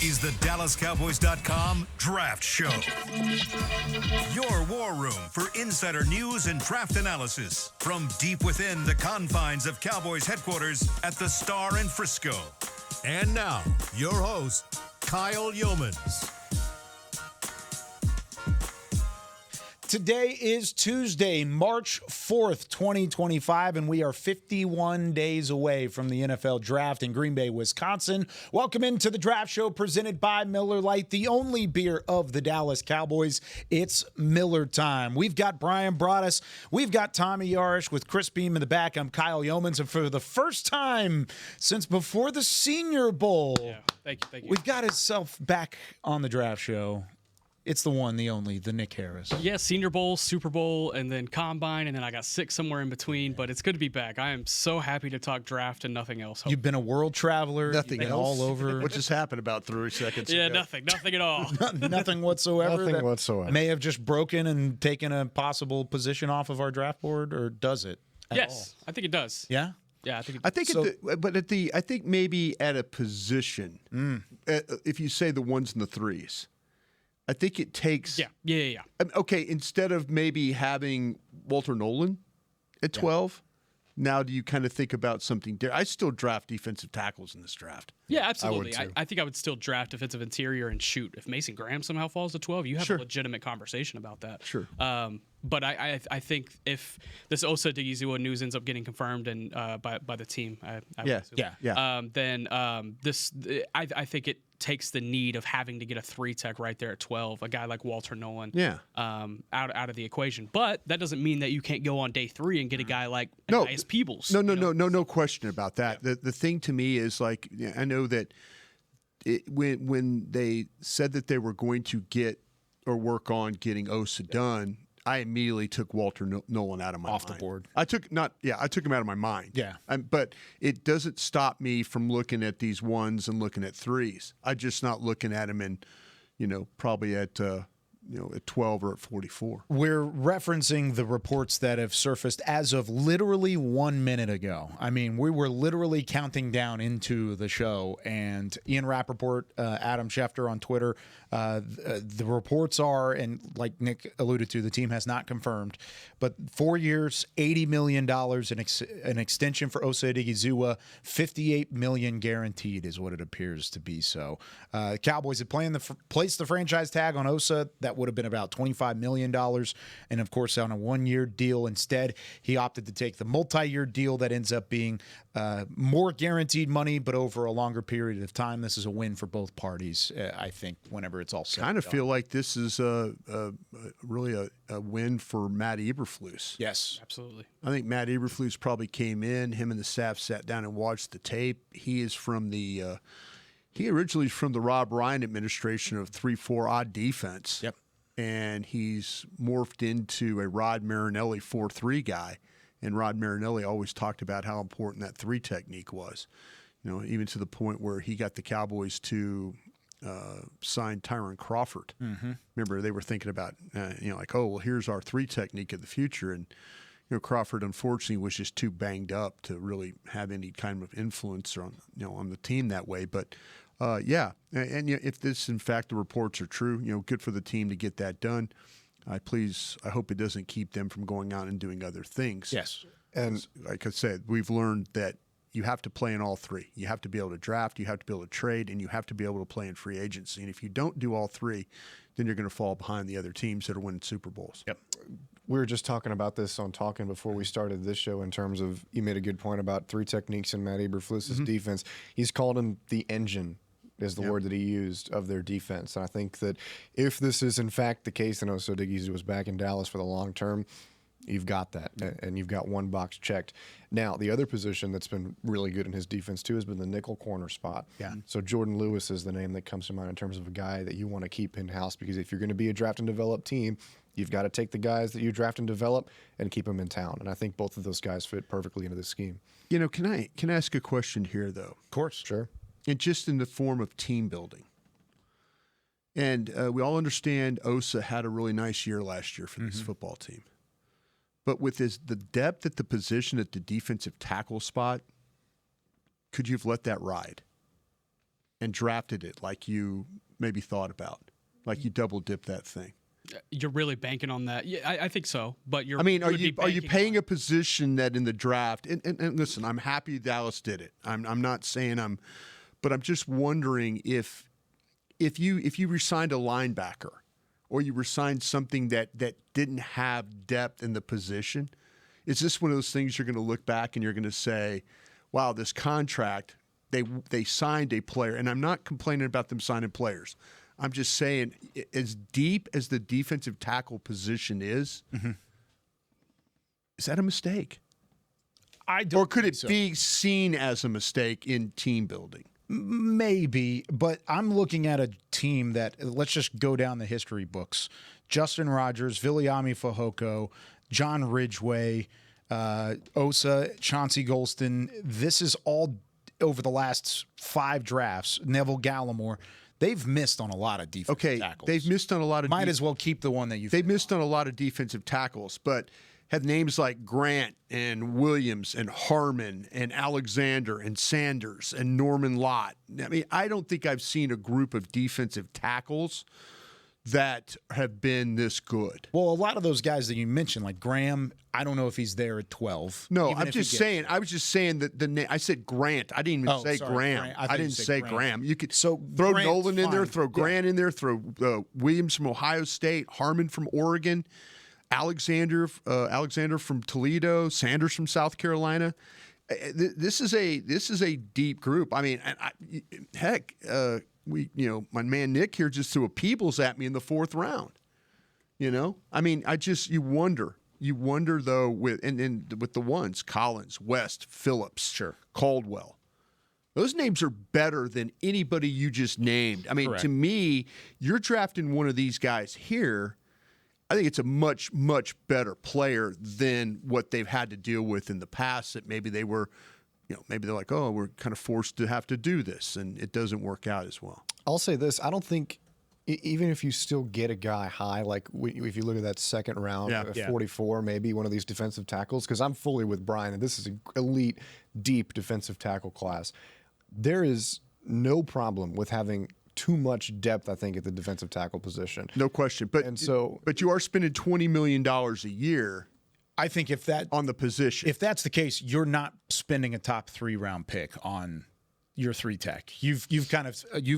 is the DallasCowboys.com Draft Show. Your war room for insider news and draft analysis from deep within the confines of Cowboys headquarters at the Star in Frisco. And now, your host, Kyle Yeomans. Today is Tuesday, March 4th, 2025, and we are 51 days away from the NFL Draft in Green Bay, Wisconsin. Welcome into the Draft Show presented by Miller Lite, the only beer of the Dallas Cowboys. It's Miller time. We've got Brian Broaddus. We've got Tommy Yarish with Chris Beam in the back. I'm Kyle Yeomans, and for the first time since before the Senior Bowl, Thank you. we've got himself back on the Draft Show. It's the one, the only, the Nick Harris. Yeah, Senior Bowl, Super Bowl, and then Combine, and then I got sick somewhere in between, but it's good to be back. I am so happy to talk draft and nothing else. You've been a world traveler. Nothing You've been else. all over. What just happened about 3 seconds Yeah, ago? nothing at all. Nothing whatsoever. Nothing that whatsoever. May have just broken and taken a possible position off of our draft board, or does it? Yes, I think it does. Yeah? Yeah, I think it I think, So- I think maybe at a position, if you say the ones and the threes, I think it takes. Yeah. Okay, instead of maybe having Walter Nolan at 12, now do you kind of think about something different? I still draft defensive tackles in this draft. Yeah, absolutely. too. I think I would still draft defensive interior and shoot. If Mason Graham somehow falls to 12, you have Sure. a legitimate conversation about that. Sure. But I think if this Osa Odighizuwa news ends up getting confirmed and by the team, I would Yeah, assume, yeah. then I think it takes the need of having to get a 3-tech right there at 12, a guy like Walter Nolan, out of the equation. But that doesn't mean that you can't go on day 3 and get a guy like Elias Peebles. No question about that. Yeah. The thing to me is like, I know that when they said that they were going to get or work on getting Osa done, I immediately took Walter Nolan out of my Off mind. the board. I took him out of my mind. Yeah. But it doesn't stop me from looking at these ones and looking at threes. I'm just not looking at them in, probably at at 12 or at 44. We're referencing the reports that have surfaced as of literally 1 minute ago. I mean, we were literally counting down into the show, and Ian Rappaport, Adam Schefter on Twitter, the reports are, and like Nick alluded to, the team has not confirmed, but 4 years, $80 million, an extension for Osa Odighizuwa, $58 million guaranteed is what it appears to be. So Cowboys had placed the franchise tag on Osa. That would have been about $25 million. And of course, on a 1-year deal instead, he opted to take the multi-year deal that ends up being more guaranteed money, but over a longer period of time. This is a win for both parties, I think, whenever it's all said. Kind of feel like this is really a win for Matt Eberflus. Yes. Absolutely. I think Matt Eberflus probably came in, him and the staff sat down and watched the tape. He is from he originally is from the Rob Ryan administration of 3-4 odd defense. Yep. And he's morphed into a Rod Marinelli 4-3 guy. And Rod Marinelli always talked about how important that 3 technique was. Even to the point where he got the Cowboys to sign Tyron Crawford. Mm-hmm. Remember, they were thinking about, here's our 3 technique of the future. And, Crawford, unfortunately, was just too banged up to really have any kind of influence on the team that way. But, and if this, in fact, the reports are true, good for the team to get that done. I hope it doesn't keep them from going out and doing other things. Yes. And like I said, we've learned that you have to play in all 3. You have to be able to draft, you have to be able to trade, and you have to be able to play in free agency. And if you don't do all 3, then you're going to fall behind the other teams that are winning Super Bowls. Yep. We were just talking about this on Talking before we started this show in terms of, you made a good point about 3 techniques in Matt Eberflus's defense. He's called him the engine, is the word that he used, of their defense. And I think that if this is in fact the case and Osa Odighizuwa was back in Dallas for the long term, you've got that, and you've got one box checked. Now, the other position that's been really good in his defense, too, has been the nickel corner spot. Yeah. So Jordan Lewis is the name that comes to mind in terms of a guy that you want to keep in-house, because if you're going to be a draft and develop team, you've got to take the guys that you draft and develop and keep them in town. And I think both of those guys fit perfectly into this scheme. Can I ask a question here, though? Of course. Sure. And just in the form of team building. And we all understand Osa had a really nice year last year for this football team. But with the depth at the position at the defensive tackle spot, could you have let that ride? and drafted it like you maybe thought about, like you double dipped that thing? You're really banking on that. Yeah, I think so. But I mean, are you paying a position that in the draft? And listen, I'm happy Dallas did it. I'm not saying but I'm just wondering if you resigned a linebacker, or you resigned something that didn't have depth in the position, is this one of those things you're going to look back and you're going to say, "Wow, this contract, they signed a player," and I'm not complaining about them signing players. I'm just saying, as deep as the defensive tackle position is that a mistake? I don't. Or could it be seen as a mistake in team building? Maybe, but I'm looking at a team that, let's just go down the history books. Justin Rogers, Viliami Fehoko, John Ridgway, Osa, Chauncey Golston. This is all over the last 5 drafts. Neville Gallimore. They've missed on a lot of defensive tackles. They've missed on a lot of. Might as well keep the one that you. They've missed on a lot of defensive tackles, but have names like Grant and Williams and Harmon and Alexander and Sanders and Norman Lott. I mean, I don't think I've seen a group of defensive tackles that have been this good. Well, a lot of those guys that you mentioned, like Graham, I don't know if he's there at 12. No, I'm just saying. I was just saying that the name. I said Grant. I didn't even say Graham. Grant. I didn't say Graham. You could so throw Grant's Nolan in there, fine. throw Grant in there, throw Williams from Ohio State, Harmon from Oregon, Alexander from Toledo, Sanders from South Carolina. This is a deep group. I mean, heck. My man Nick here just threw a Peebles at me in the 4th round. I mean, you wonder though with the ones, Collins, West, Phillips, Caldwell. Those names are better than anybody you just named. I mean, Correct. To me, you're drafting one of these guys here. I think it's a much, much better player than what they've had to deal with in the past that maybe they were. Maybe they're like, oh, we're kind of forced to have to do this, and it doesn't work out as well. I'll say this. I don't think, even if you still get a guy high, like if you look at that 2nd round, 44, maybe one of these defensive tackles, because I'm fully with Brian, and this is an elite, deep defensive tackle class. There is no problem with having too much depth, I think, at the defensive tackle position. No question. But you are spending $20 million a year. I think if that's the case, you're not spending a top 3 round pick on your 3 tech. You've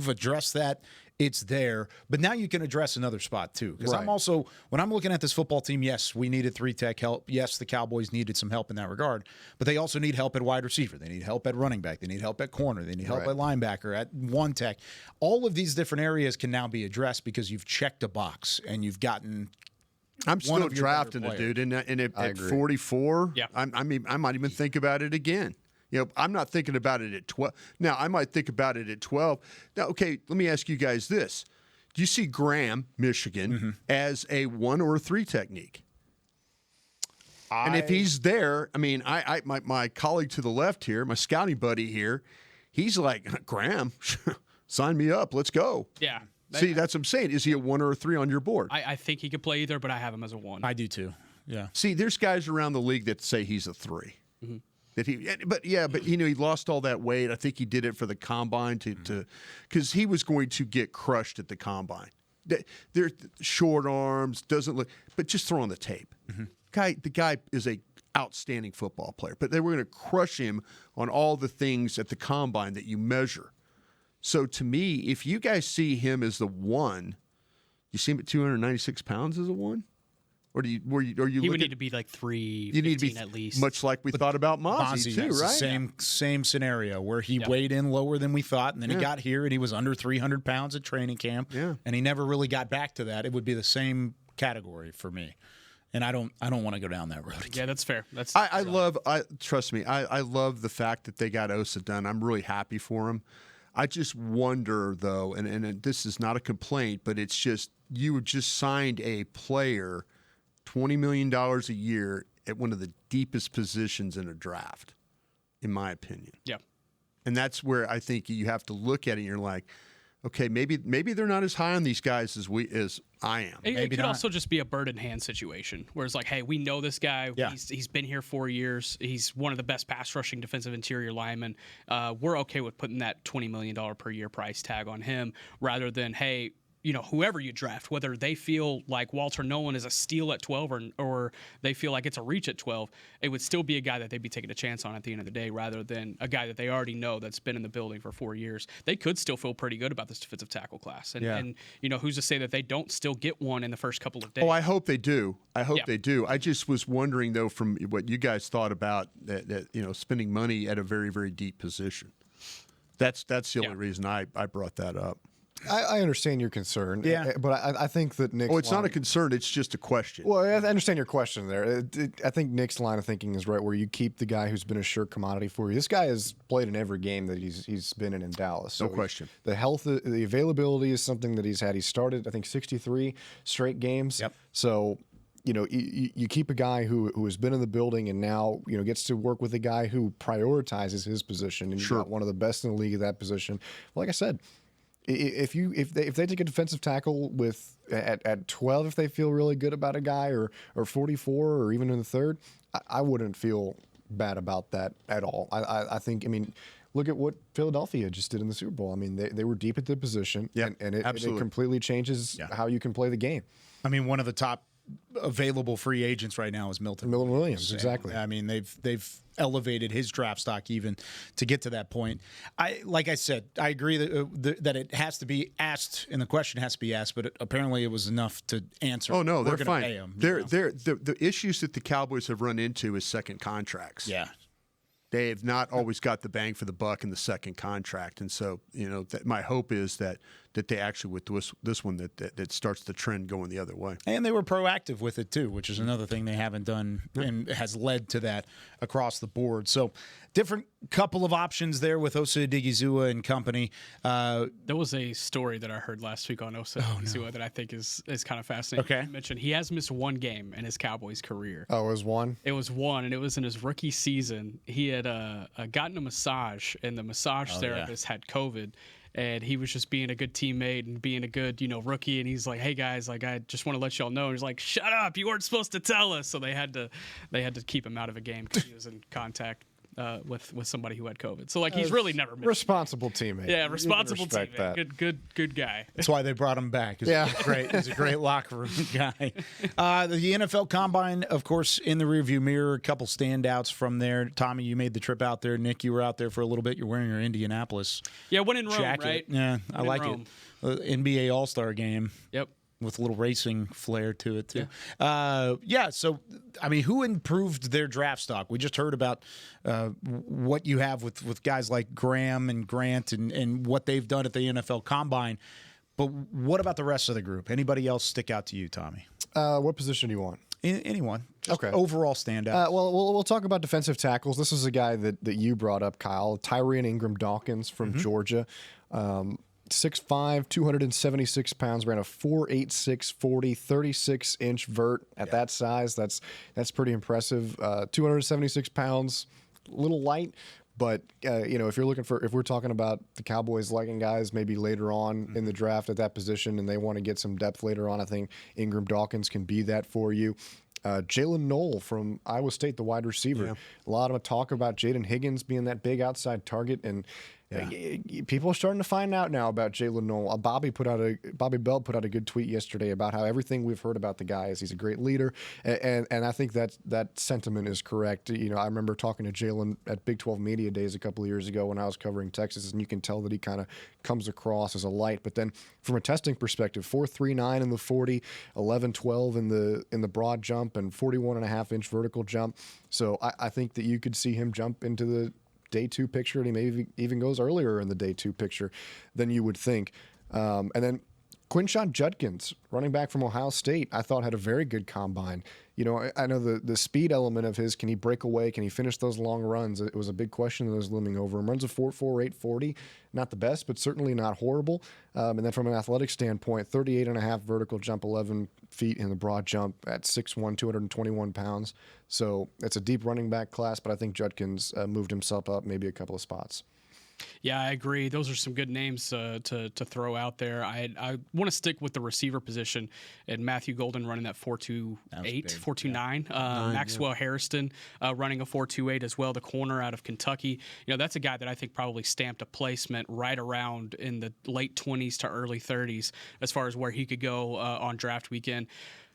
addressed that. It's there, but now you can address another spot too. Because I'm also, when I'm looking at this football team, yes, we needed 3 tech help. Yes, the Cowboys needed some help in that regard, but they also need help at wide receiver. They need help at running back. They need help at corner. They need help at linebacker, at 1 tech. All of these different areas can now be addressed because you've checked a box and you've gotten. I'm still drafting a dude, and at 44, I might even think about it again. I'm not thinking about it at 12. Now, I might think about it at 12. Now, okay, let me ask you guys this. Do you see Graham, Michigan, as a 1 or a 3 technique? And if he's there, I mean, my colleague to the left here, my scouting buddy here, he's like, Graham, sign me up. Let's go. Yeah. See, that's what I'm saying. Is he a 1 or a 3 on your board? I think he could play either, but I have him as a 1. I do too. Yeah. See, there's guys around the league that say he's a 3. That he lost all that weight. I think he did it for the combine because he was going to get crushed at the combine. They're short arms, doesn't look, but just throw on the tape. The guy is a outstanding football player, but they were going to crush him on all the things at the combine that you measure. So to me, if you guys see him as the 1, you see him at 296 pounds as a 1? Or he would need to be like 315 you need to be at least. Much like we thought about Mozzie too, right? Same scenario where he weighed in lower than we thought, and then he got here and he was under 300 pounds at training camp, and he never really got back to that. It would be the same category for me. And I don't want to go down that road again. Yeah, that's fair. Trust me, I love the fact that they got Osa done. I'm really happy for him. I just wonder, though, and this is not a complaint, but it's just you just signed a player $20 million a year at one of the deepest positions in a draft, in my opinion. Yeah. And that's where I think you have to look at it and you're like, okay, maybe they're not as high on these guys as I am. It could also just be a bird in hand situation where it's like, hey, we know this guy. Yeah. He's been here 4 years. He's one of the best pass rushing defensive interior linemen. We're okay with putting that $20 million per year price tag on him rather than, hey, whoever you draft, whether they feel like Walter Nolan is a steal at 12 or they feel like it's a reach at 12, it would still be a guy that they'd be taking a chance on at the end of the day rather than a guy that they already know that's been in the building for 4 years. They could still feel pretty good about this defensive tackle class. And who's to say that they don't still get one in the first couple of days? Oh, I hope they do. They do. I just was wondering, though, from what you guys thought about that spending money at a very, very deep position. That's the only reason I brought that up. I understand your concern, but I think that Nick's it's not a concern, it's just a question. Well, I understand your question there. I think Nick's line of thinking is right, where you keep the guy who's been a sure commodity for you. This guy has played in every game that he's been in Dallas. So no question. The health, the availability is something that he's had. He started, I think, 63 straight games. Yep. So, you keep a guy who has been in the building and now, gets to work with a guy who prioritizes his position. And you've got one of the best in the league at that position. Like I said, if they take a defensive tackle with at 12, if they feel really good about a guy, or 44, or even in the third, I wouldn't feel bad about that at all. I think, look at what Philadelphia just did in the Super Bowl. They were deep at the position, and it completely changes how you can play the game. One of the top available free agents right now is Milton Williams. Exactly. They've elevated his draft stock even to get to that point. Like I said, I agree that it has to be asked, and the question has to be asked. But apparently, it was enough to answer. Oh no, We're they're gonna fine. pay him, the issues that the Cowboys have run into is second contracts. Yeah. They have not always got the bang for the buck in the second contract, and so my hope is that they actually with this one that starts the trend going the other way. And they were proactive with it too, which is another thing they haven't done and has led to that across the board. So different couple of options there with Osa Odighizuwa and company. There was a story that I heard last week on Osa Odighizuwa that I think is kind of fascinating. Okay. You mentioned he has missed one game in his Cowboys career. Oh, it was one? It was one, and it was in his rookie season. He had gotten a massage, and the massage therapist had COVID. And he was just being a good teammate and being a good, rookie. And he's like, "Hey guys, I just want to let y'all know." And he's like, "Shut up! You weren't supposed to tell us." So they had to keep him out of a game because he was in contact with somebody who had COVID. So he's really never missed. Responsible teammate. Yeah, responsible teammate. That. Good guy. That's why they brought him back. He's a great locker room guy. The NFL Combine, of course, in the rearview mirror. A couple standouts from there. Tommy, you made the trip out there. Nick, you were out there for a little bit. You're wearing your Indianapolis. Yeah, went in Rome, jacket. right? Yeah, I like it. NBA All-Star game. Yep. With a little racing flair to it, too. So, who improved their draft stock? We just heard about what you have with guys like Graham and Grant and what they've done at the NFL Combine. But what about the rest of the group? Anybody else stick out to you, Tommy? What position do you want? Anyone. Just okay. Overall standout. We'll talk about defensive tackles. This is a guy that you brought up, Kyle. Tyrion Ingram-Dawkins from Georgia. 6'5", 276 pounds, ran a 4.86 40, 36-inch vert at that size. That's pretty impressive. 276 pounds, a little light, but if we're talking about the Cowboys liking guys maybe later on in the draft at that position and they want to get some depth later on, I think Ingram-Dawkins can be that for you. Jalen Knoll from Iowa State, the wide receiver. Yeah. A lot of talk about Jaden Higgins being that big outside target, and people are starting to find out now about Jalen Knoll. Bobby Bell put out a good tweet yesterday about how everything we've heard about the guy is he's a great leader, and I think that sentiment is correct. I remember talking to Jalen at Big 12 Media Days a couple of years ago when I was covering Texas, and you can tell that he kind of comes across as a light. But then from a testing perspective, 4.39 in the 40, 11.12 in the broad jump, and 41.5-inch vertical jump. So I think that you could see him jump into the day two picture, and he maybe even goes earlier in the day two picture than you would think. And then Quinshon Judkins, running back from Ohio State, I thought had a very good combine. I know the speed element of his, can he break away? Can he finish those long runs? It was a big question that was looming over him. Runs a 4.48 40, not the best, but certainly not horrible. And then from an athletic standpoint, 38.5 vertical jump, 11 feet in the broad jump at 6'1", 221 pounds. So it's a deep running back class, but I think Judkins moved himself up maybe a couple of spots. Yeah, I agree. Those are some good names to throw out there. I want to stick with the receiver position, and Matthew Golden running that 4.28, 4.29. Maxwell Harrison running a 4.28 as well. The corner out of Kentucky. That's a guy that I think probably stamped a placement right around in the late 20s to early 30s as far as where he could go on draft weekend.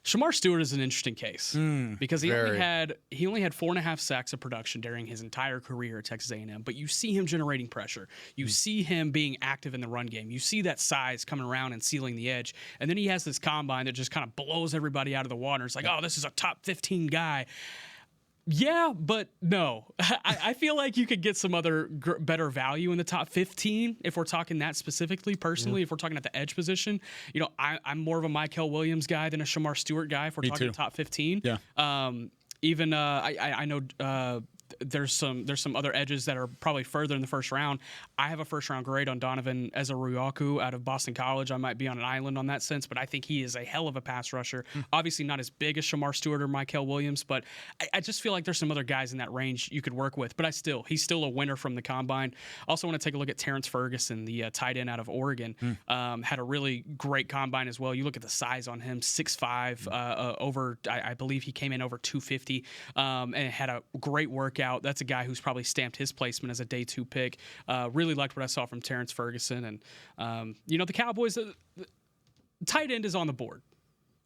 Shamar Stewart is an interesting case because he only had 4.5 sacks of production during his entire career at Texas A&M. But you see him generating pressure. You see him being active in the run game. You see that size coming around and sealing the edge. And then he has this combine that just kind of blows everybody out of the water. It's like, oh, this is a top 15 guy. Yeah, but no. I feel like you could get some other better value in the top 15 if we're talking that specifically. Personally, if we're talking at the edge position, I'm more of a Mykel Williams guy than a Shamar Stewart guy. If we're talking top 15, yeah. I know there's some other edges that are probably further in the first round. I have a first round grade on Donovan Ezeruoku out of Boston College. I might be on an island on that sense, but I think he is a hell of a pass rusher. Obviously not as big as Shamar Stewart or Mykel Williams, but I just feel like there's some other guys in that range you could work with. But he's still a winner from the combine. Also want to take a look at Terrence Ferguson, the tight end out of Oregon. Had a really great combine as well. You look at the size on him, 6'5", over I believe he came in over 250, and had a great workout. That's a guy who's probably stamped his placement as a day 2 pick. Really liked what I saw from Terrence Ferguson. And, the Cowboys, the tight end is on the board.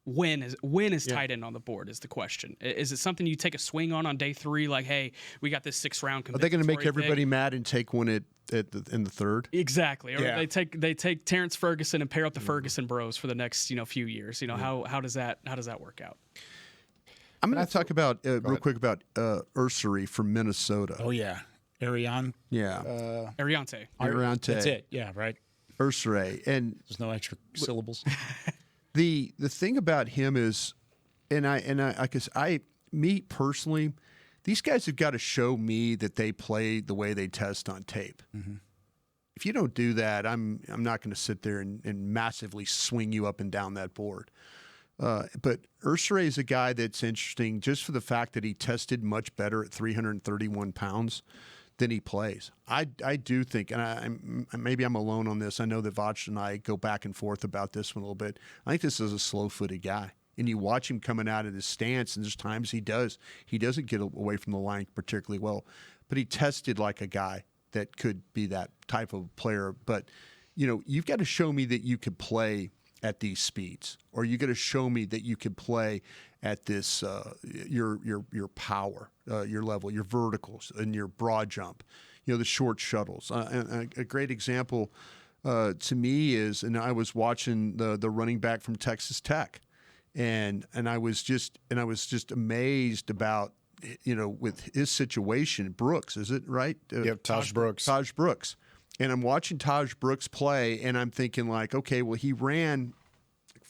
When is tight end on the board is the question. Is it something you take a swing on day 3? Like, hey, we got this 6th round. Are they going to make everybody mad and take one in the 3rd? Exactly. Or they take Terrence Ferguson and pair up the Ferguson bros for the next few years. How does that work out? I'm going to talk about real quick about Ursary from Minnesota. Oh yeah, Ariante. Yeah, Ariante. That's it. Yeah, right. Ursary, and there's no extra syllables. The thing about him is, me personally, these guys have got to show me that they play the way they test on tape. If you don't do that, I'm not going to sit there and massively swing you up and down that board. But Ursary is a guy that's interesting just for the fact that he tested much better at 331 pounds than he plays. I do think, and maybe I'm alone on this. I know that Vach and I go back and forth about this one a little bit. I think this is a slow-footed guy. And you watch him coming out of his stance, and there's times he doesn't get away from the line particularly well. But he tested like a guy that could be that type of player. But, you've got to show me that you could play at these speeds, or you got to show me that you can play at this your power, your level, your verticals, and your broad jump, the short shuttles. And a great example to me is, and I was watching the running back from Texas Tech, and I was just amazed about with his situation. Brooks, is it right? Yep, Taj Brooks. Taj Brooks. And I'm watching Taj Brooks play, and I'm thinking like, okay, well, he ran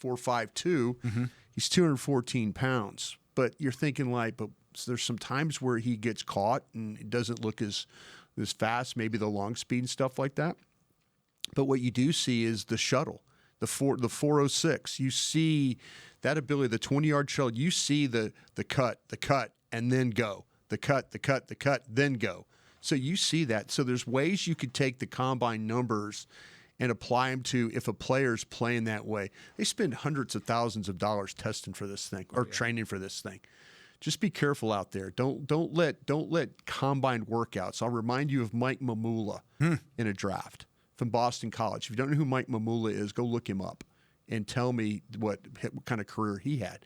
4.52. He's 214 pounds. But you're thinking like, but there's some times where he gets caught and it doesn't look as fast, maybe the long speed and stuff like that. But what you do see is the shuttle, the 406. You see that ability, the 20-yard shuttle. You see the cut, and then go. The cut, then go. So you see that. So there's ways you could take the combine numbers and apply them to if a player's playing that way. They spend hundreds of thousands of dollars testing for this thing or training for this thing. Just be careful out there. Don't let combine workouts. I'll remind you of Mike Mamula in a draft from Boston College. If you don't know who Mike Mamula is, go look him up and tell me what kind of career he had.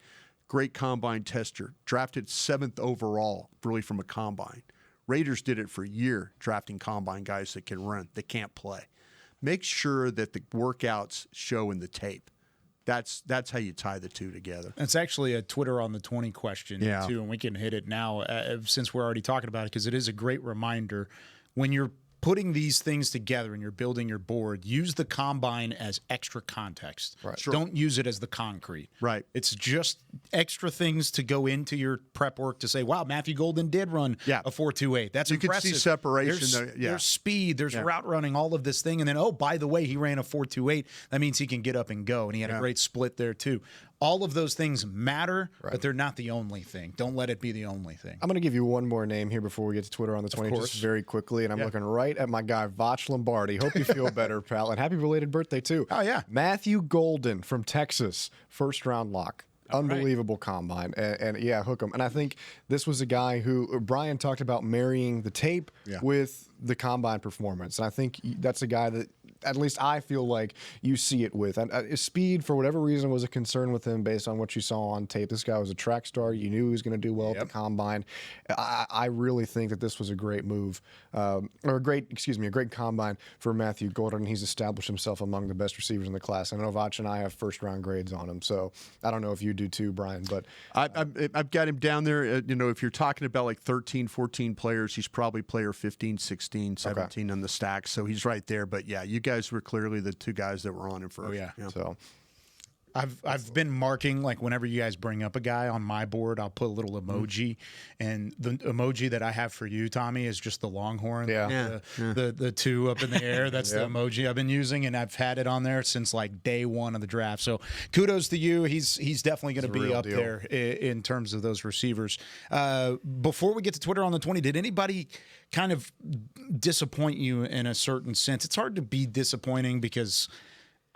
Great combine tester, drafted 7th overall, really from a combine. Raiders did it for a year, drafting combine guys that can run, that can't play. Make sure that the workouts show in the tape. That's how you tie the two together. It's actually a Twitter on the 20 question, too, and we can hit it now since we're already talking about it, because it is a great reminder. When you're putting these things together and you're building your board, use the combine as extra context. Right. Sure. Don't use it as the concrete. Right. It's just extra things to go into your prep work to say, wow, Matthew Golden did run a 4.28. That's you impressive. You can see separation. There's speed, there's route running, all of this thing. And then, oh, by the way, he ran a 4.28. That means he can get up and go. And he had a great split there, too. all of those things matter, but they're not the only thing. Don't let it be the only thing. I'm going to give you one more name here before we get to Twitter on the 20, just very quickly, and I'm looking right at my guy, Vach Lombardi. Hope you feel better, pal, and happy belated birthday, too. Oh, yeah. Matthew Golden from Texas, first-round lock. Unbelievable combine. And yeah, hook 'em. And I think this was a guy who Brian talked about marrying the tape with the combine performance. And I think that's a guy that at least I feel like you see it with. And speed, for whatever reason, was a concern with him based on what you saw on tape. This guy was a track star. You knew he was going to do well at the combine. I really think that this was a great move, or a great combine for Matthew Golden. He's established himself among the best receivers in the class. I know Vach and I have first-round grades on him, so I don't know if you do too, Brian. But I've got him down there. If you're talking about like 13, 14 players, he's probably player 15, 16, 17 on the stack. So he's right there. But yeah, you guys were clearly the two guys that were on him first. Oh, yeah. So I've been marking, like, whenever you guys bring up a guy on my board, I'll put a little emoji, and the emoji that I have for you, Tommy, is just the Longhorn, the two up in the air. That's the emoji I've been using, and I've had it on there since like day one of the draft. So kudos to you. He's definitely going to be up there in terms of those receivers. Before we get to Twitter on the 20, did anybody kind of disappoint you in a certain sense? It's hard to be disappointing because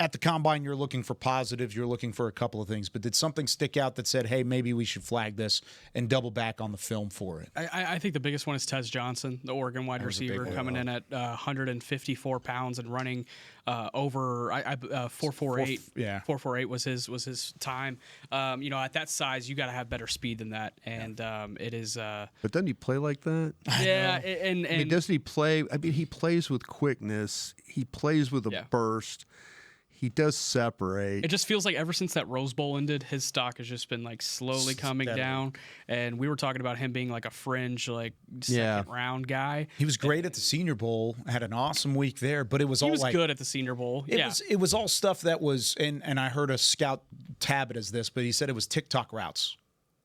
at the combine, you're looking for positives. You're looking for a couple of things. But did something stick out that said, hey, maybe we should flag this and double back on the film for it? I think the biggest one is Tez Johnson, the Oregon wide receiver, coming in at 154 pounds and running over 4.48. 4.48 was his time. At that size, you got to have better speed than that. And it is. But doesn't he play like that? Yeah. And doesn't he play? I mean, he plays with quickness. He plays with a burst. He does separate. It just feels like ever since that Rose Bowl ended, his stock has just been like slowly coming down. And we were talking about him being like a fringe, like second round guy. He was great at the Senior Bowl, had an awesome week there, but it was he was good at the Senior Bowl. It was all stuff that was, and I heard a scout tab it as this, but he said it was TikTok routes.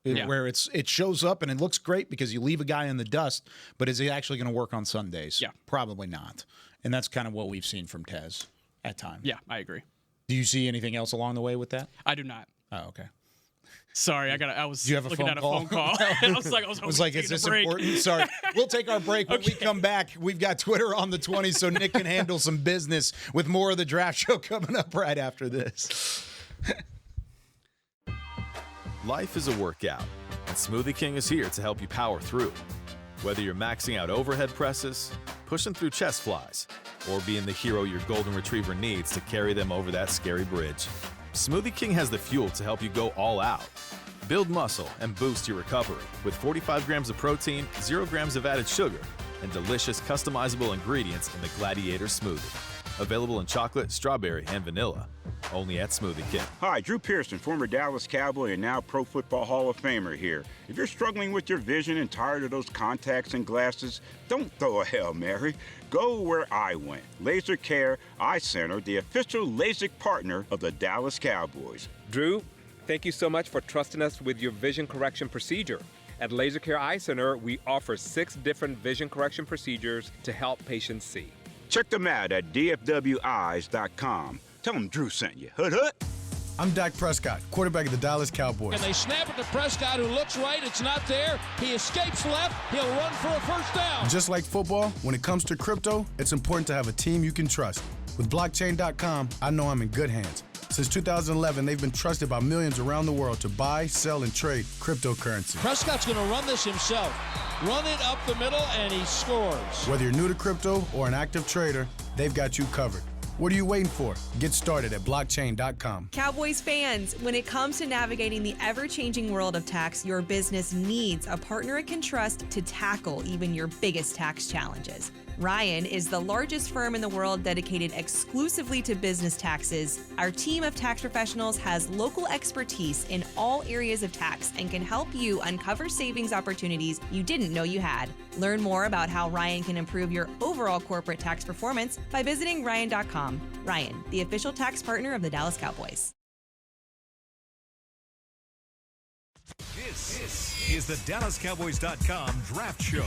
Where it shows up and it looks great because you leave a guy in the dust, but is he actually going to work on Sundays? Yeah. Probably not. And that's kind of what we've seen from Tez at times. Yeah, I agree. Do you see anything else along the way with that? I do not. Oh, okay. Sorry, I was looking at a phone call. I was like, is this important? Sorry. We'll take our break. When we come back, we've got Twitter on the 20 so Nick can handle some business with more of the draft show coming up right after this. Life is a workout, and Smoothie King is here to help you power through. Whether you're maxing out overhead presses, pushing through chest flies, or being the hero your golden retriever needs to carry them over that scary bridge, Smoothie King has the fuel to help you go all out. Build muscle and boost your recovery with 45 grams of protein, 0 grams of added sugar, and delicious customizable ingredients in the Gladiator Smoothie. Available in chocolate, strawberry, and vanilla. Only at Smoothie King. Hi, Drew Pearson, former Dallas Cowboy and now Pro Football Hall of Famer here. If you're struggling with your vision and tired of those contacts and glasses, don't throw a Hail Mary. Go where I went. Laser Care Eye Center, the official LASIK partner of the Dallas Cowboys. Drew, thank you so much for trusting us with your vision correction procedure. At Laser Care Eye Center, we offer 6 different vision correction procedures to help patients see. Check them out at dfweyes.com. Tell them Drew sent you. Hood, hood. I'm Dak Prescott, quarterback of the Dallas Cowboys. And they snap it to Prescott, who looks right. It's not there. He escapes left. He'll run for a first down. Just like football, when it comes to crypto, it's important to have a team you can trust. With blockchain.com, I know I'm in good hands. Since 2011, they've been trusted by millions around the world to buy, sell, and trade cryptocurrency. Prescott's going to run this himself. Run it up the middle, and he scores. Whether you're new to crypto or an active trader, they've got you covered. What are you waiting for? Get started at blockchain.com. Cowboys fans, when it comes to navigating the ever-changing world of tax, your business needs a partner it can trust to tackle even your biggest tax challenges. Ryan is the largest firm in the world dedicated exclusively to business taxes. Our team of tax professionals has local expertise in all areas of tax and can help you uncover savings opportunities you didn't know you had. Learn more about how Ryan can improve your overall corporate tax performance by visiting Ryan.com. Ryan, the official tax partner of the Dallas Cowboys. This is the DallasCowboys.com Draft Show.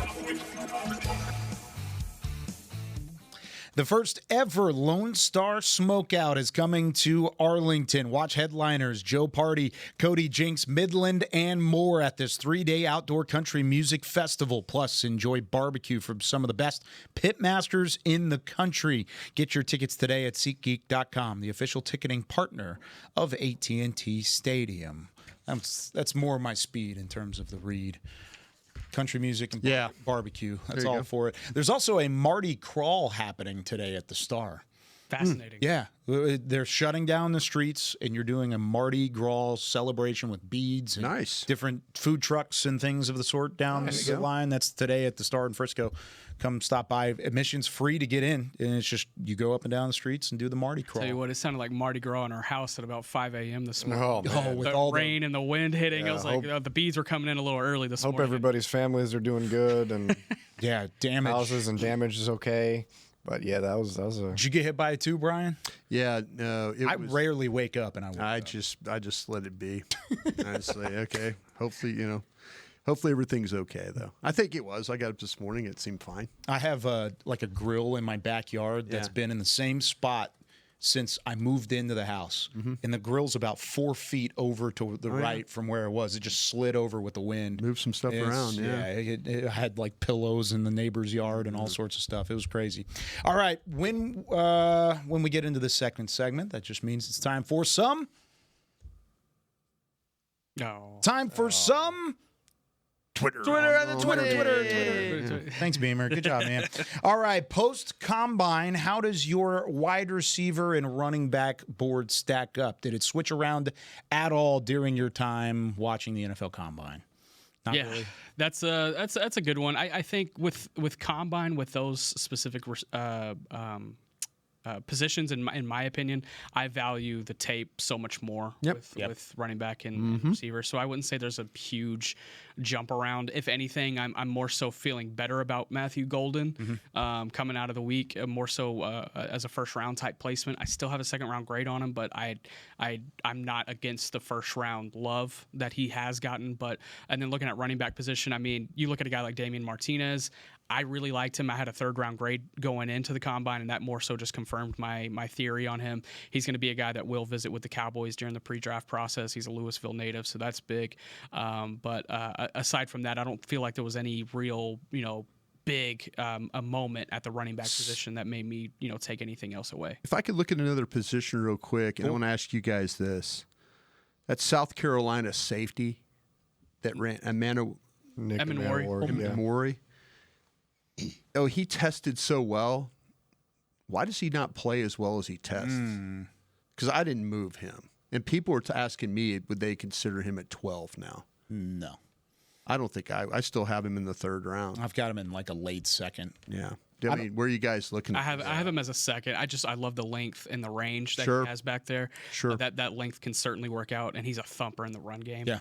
The first ever Lone Star Smokeout is coming to Arlington. Watch headliners Joe Party, Cody Jinks, Midland, and more at this 3-day outdoor country music festival. Plus, enjoy barbecue from some of the best pitmasters in the country. Get your tickets today at SeatGeek.com, the official ticketing partner of AT&T Stadium. That's more my speed in terms of the read. Country music and barbecue. That's all for it. There's also a Mardi Crawl happening today at the Star. Fascinating. Yeah. They're shutting down the streets, and you're doing a Mardi Gras celebration with beads and different food trucks and things of the sort down the line. That's today at the Star in Frisco. Come stop by. Admission's free to get in, and it's just you go up and down the streets and do the Mardi Crawl. Tell you what, it sounded like Mardi Gras in our house at about 5 a.m. this morning. With the all rain and the wind hitting. Yeah, I was like, the bees were coming in a little early this morning. Hope everybody's families are doing good and damage. Houses and damage is okay. But yeah, that was a. Did you get hit by it too, Brian? Yeah, no. I rarely wake up, and I just let it be. I say, okay. Hopefully everything's okay though. I think it was. I got up this morning. It seemed fine. I have like a grill in my backyard that's been in the same spot since I moved into the house, and the grill's about 4 feet over to the right from where it was. It just slid over with the wind. Moved some stuff around. It had like pillows in the neighbor's yard and all sorts of stuff. It was crazy. All right, when we get into the second segment, that just means it's time for some. Time for some. Twitter. Thanks, Beamer. Good job, man. All right, post-combine, how does your wide receiver and running back board stack up? Did it switch around at all during your time watching the NFL Combine? Not really. That's a good one. I think with Combine, with those specific positions, in my opinion, I value the tape so much more with running back and receiver. So I wouldn't say there's a huge jump around. If anything, I'm more so feeling better about Matthew Golden coming out of the week, more so as a first round type placement. I still have a second round grade on him, but I'm not against the first round love that he has gotten. And then looking at running back position, I mean, you look at a guy like Damian Martinez. I really liked him. I had a third round grade going into the Combine, and that more so just confirmed my theory on him. He's going to be a guy that will visit with the Cowboys during the pre-draft process. He's a Louisville native, so that's big. But aside from that, I don't feel like there was any real, big a moment at the running back position that made me, take anything else away. If I could look at another position real quick, and I want to ask you guys this. That South Carolina safety that ran Emanwori. Oh, he tested so well. Why does he not play as well as he tests? Because I didn't move him. And people were asking me, would they consider him at 12 now? No. I don't think I still have him in the third round. I've got him in like a late second. Yeah. I mean, where are you guys looking at? I have him as a second. I love the length and the range that he has back there. Sure. That length can certainly work out, and he's a thumper in the run game. Yeah.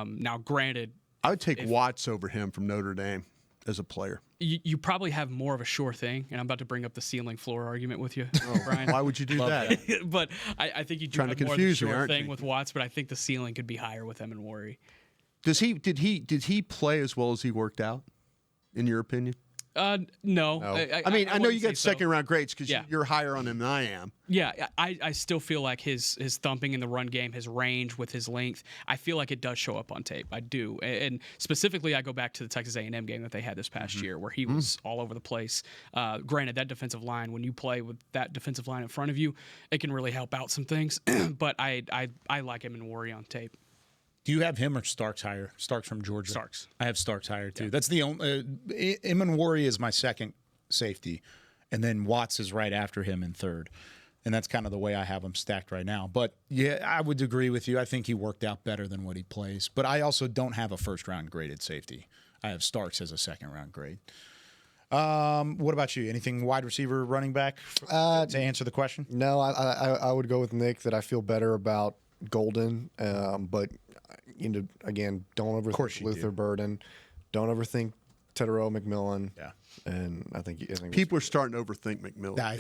Now, granted, I would take Watts over him from Notre Dame as a player. You probably have more of a sure thing, and I'm about to bring up the ceiling floor argument with you, Brian. Why would you do that? But I think you do have more of the sure thing with Watts, but I think the ceiling could be higher with Emanwori. Did he play as well as he worked out, in your opinion? No. I know you got second round grades because you're higher on him than I am. Yeah, I still feel like his thumping in the run game, his range with his length, I feel like it does show up on tape. I do. And specifically, I go back to the Texas A&M game that they had this past year where he was all over the place. Granted, that defensive line, when you play with that defensive line in front of you, it can really help out some things. But I like Emanwori on tape. Do you have him or Starks higher? Starks from Georgia. Starks. I have Starks higher too. Yeah. That's the only. Emanwori is my second safety, and then Watts is right after him in third, and that's kind of the way I have him stacked right now. But yeah, I would agree with you. I think he worked out better than what he plays. But I also don't have a first round graded safety. I have Starks as a second round grade. What about you? Anything wide receiver, running back to answer the question? No, I would go with Nick that I feel better about Golden, but. Again, don't overthink Luther Burden. Don't overthink Tedero McMillan. Yeah. And I think people are starting to overthink McMillan.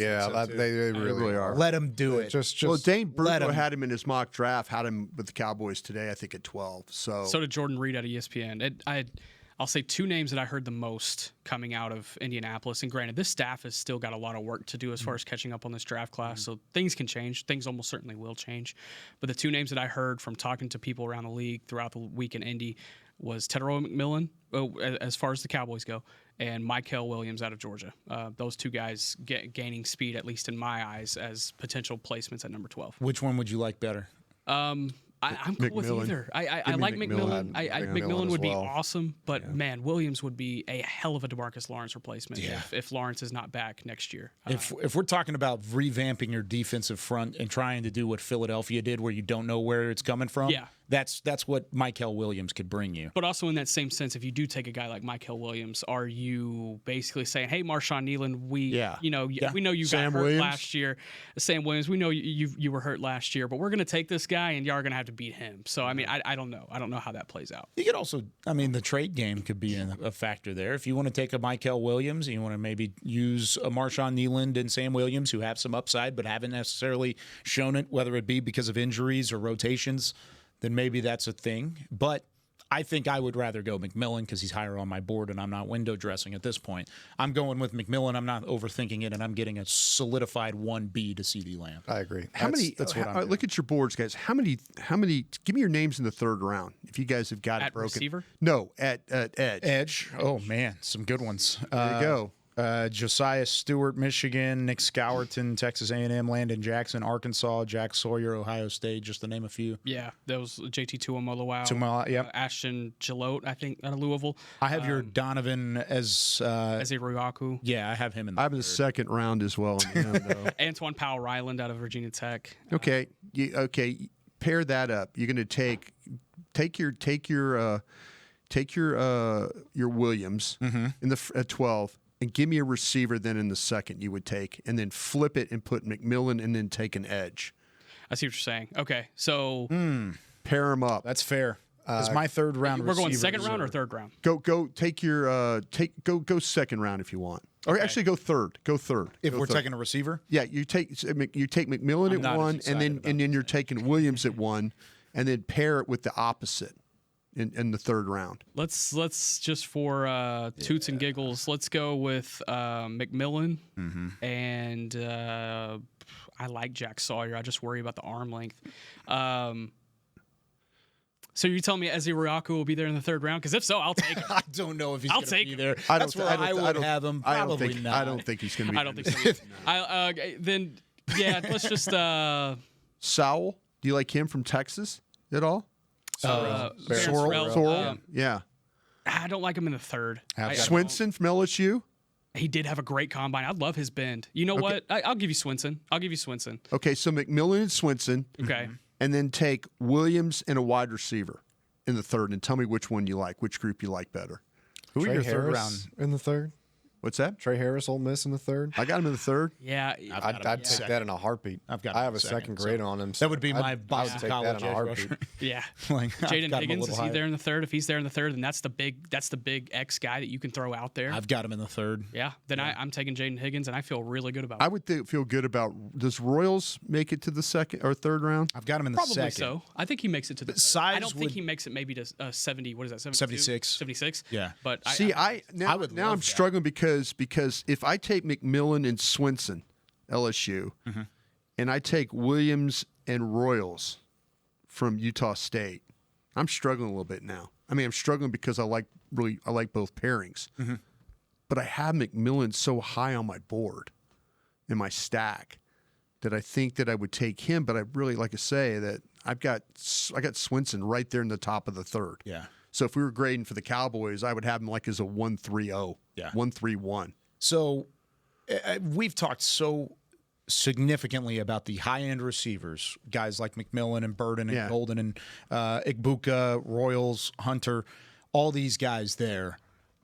They really are. Let him do it. Well, Dane Bruto had him in his mock draft, had him with the Cowboys today, I think at 12. So did Jordan Reed at ESPN. I'll say two names that I heard the most coming out of Indianapolis. And granted, this staff has still got a lot of work to do as far as catching up on this draft class. So things can change. Things almost certainly will change. But the two names that I heard from talking to people around the league throughout the week in Indy was Teteroa McMillan, as far as the Cowboys go, and Mykel Williams out of Georgia. Those two guys gaining speed, at least in my eyes, as potential placements at number 12. Which one would you like better? I'm cool with either. I like McMillan. McMillan would be awesome, but man, Williams would be a hell of a DeMarcus Lawrence replacement if Lawrence is not back next year. If we're talking about revamping your defensive front and trying to do what Philadelphia did, where you don't know where it's coming from, that's what Mykel Williams could bring you. But also in that same sense, if you do take a guy like Mykel Williams, are you basically saying, "Hey, Marshawn Kneeland, we know you got hurt last year. Sam Williams, we know you were hurt last year, but we're going to take this guy and y'all are going to have to beat him." So I mean, I don't know. I don't know how that plays out. You could also, the trade game could be a factor there. If you want to take a Mykel Williams and you want to maybe use a Marshawn Kneeland and Sam Williams who have some upside but haven't necessarily shown it, whether it be because of injuries or rotations, then maybe that's a thing. But I think I would rather go McMillan because he's higher on my board and I'm not window dressing at this point. I'm going with McMillan. I'm not overthinking it, and I'm getting a solidified 1B to CeeDee Lamb. I agree. That's what I'm doing. Look at your boards, guys. How many? Give me your names in the third round if you guys have got it broken. Receiver? No, at edge. Edge. Oh man, some good ones. There you go. Josiah Stewart, Michigan, Nick Scourton, Texas A&M, Landon Jackson, Arkansas, Jack Sawyer, Ohio State, just to name a few. Yeah, that was JT Tuimoloau. Yep. Ashton Gillot, I think, out of Louisville. I have your Donovan as a Ruyaku. Yeah, I have him in the I have the second round as well. Antoine Powell-Ryland out of Virginia Tech. Okay, pair that up. You're going to take your Williams in the at 12. And give me a receiver then in the second you would take, and then flip it and put McMillan and then take an edge. I see what you're saying. Okay, so pair them up. That's fair. Because my third round. We're going second round or third round. Go take your go second round if you want, or actually go third. Go third. If we're taking a receiver, yeah, you take McMillan at 1, and then you're taking Williams at 1, and then pair it with the opposite. In the third round. Let's just for toots and giggles, let's go with McMillan, and I like Jack Sawyer. I just worry about the arm length. So you're telling me Eze Ruyaku will be there in the third round? Because if so, I'll take him. I don't know if he's going to be there. That's where I would have him. Probably not. I don't think he's going to be. I don't think so. Then let's just Sowell. Do you like him from Texas at all? Sorrell. Yeah. I don't like him in the third. Swinson from LSU. He did have a great combine. I love his bend. You know what? I'll give you Swinson. Okay, so McMillan and Swinson. Okay. And then take Williams and a wide receiver in the third, and tell me which one you like, which group you like better. Who are your third round in the third? What's that? Trey Harris, Ole Miss in the third. I got him in the third. Yeah, I'd take that in a heartbeat. I have a second grade on him. So that would be my Boston take College that in a heartbeat. Yeah, like, Jaden Higgins, is he there in the third? If he's there in the third, then that's the big X guy that you can throw out there. I've got him in the third. Yeah, then I'm taking Jaden Higgins, and I feel really good about it. I would feel good about. Does Royals make it to the second or third round? I've got him in the Probably second. So. I think he makes it to the third. I don't think he makes it maybe to 70. What is that? 76. 76. Yeah. But now I'm struggling because if I take McMillan and Swinson, LSU, and I take Williams and Royals from Utah State, I'm struggling a little bit now. I mean, I'm struggling because I like both pairings, but I have McMillan so high on my board in my stack that I think that I would take him. But I really like to say that I got Swinson right there in the top of the third. Yeah. So if we were grading for the Cowboys, I would have him like as a 1-3-0, 1-3-1. So we've talked so significantly about the high-end receivers, guys like McMillan and Burden and Golden and Igbuka, Royals, Hunter, all these guys there.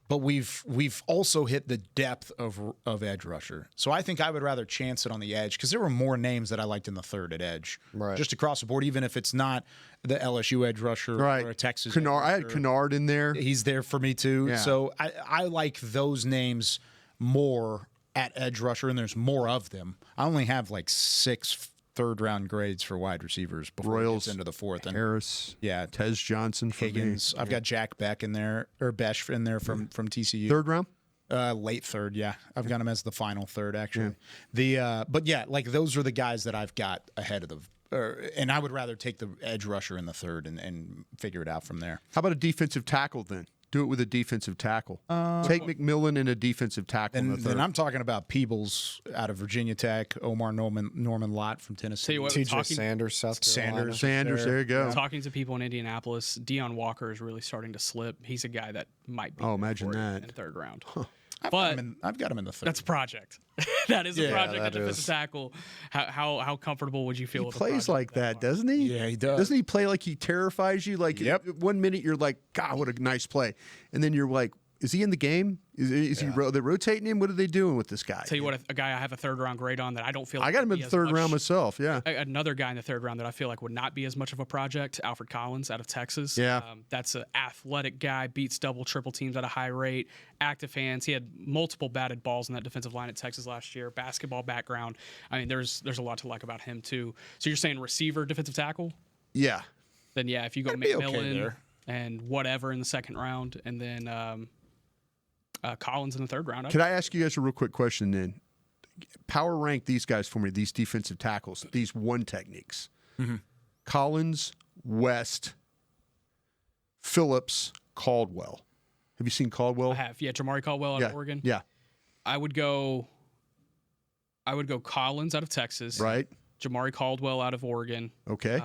But we've also hit the depth of edge rusher. So I think I would rather chance it on the edge because there were more names that I liked in the third at edge. Right. Just across the board, even if it's not the LSU edge rusher or a Texas Kennard. I had Kennard in there. He's there for me too. Yeah. So I like those names more at edge rusher, and there's more of them. I only have like 6 third-round grades for wide receivers before Royals it gets into the fourth. And Harris, yeah, Tez Johnson, for Higgins. me. I've got Jack Beck in there, or Besh in there from TCU. Third round? Late third, yeah. I've got him as the final third, actually. But yeah, like those are the guys that I've got ahead of and I would rather take the edge rusher in the third and figure it out from there. How about a defensive tackle then? Do it with a defensive tackle. Take McMillan and a defensive tackle in the third. Then I'm talking about Peebles out of Virginia Tech, Omar Norman Lott from Tennessee, TJ Sanders, South Carolina. Sanders, there you go. Talking to people in Indianapolis, Deion Walker is really starting to slip. He's a guy that might be imagine that. in the third round. Huh. But I've got him in the third. That's a project. That is a project at defensive tackle. How comfortable would you feel? He with plays like that, doesn't he? Yeah, he does. Doesn't he play like he terrifies you? Like 1 minute you're like, God, what a nice play, and then you're like, is he in the game? Is he? They're rotating him. What are they doing with this guy? Tell you what, a guy I have a third-round grade on that I don't feel. I got him in the third round myself. Yeah. Another guy in the third round that I feel like would not be as much of a project. Alfred Collins out of Texas. Yeah. That's an athletic guy. Beats double, triple teams at a high rate. Active hands. He had multiple batted balls in that defensive line at Texas last year. Basketball background. I mean, there's a lot to like about him too. So you're saying receiver, defensive tackle? Yeah. Then yeah, if you go McMillan and whatever in the second round, and then. Collins in the third round. Can I ask you guys a real quick question then? Power rank these guys for me, these defensive tackles, these one techniques. Mm-hmm. Collins, West, Phillips, Caldwell. Have you seen Caldwell? I have. Yeah, Jamari Caldwell out of Oregon. Yeah. I would go Collins out of Texas. Right. Jamari Caldwell out of Oregon. Okay.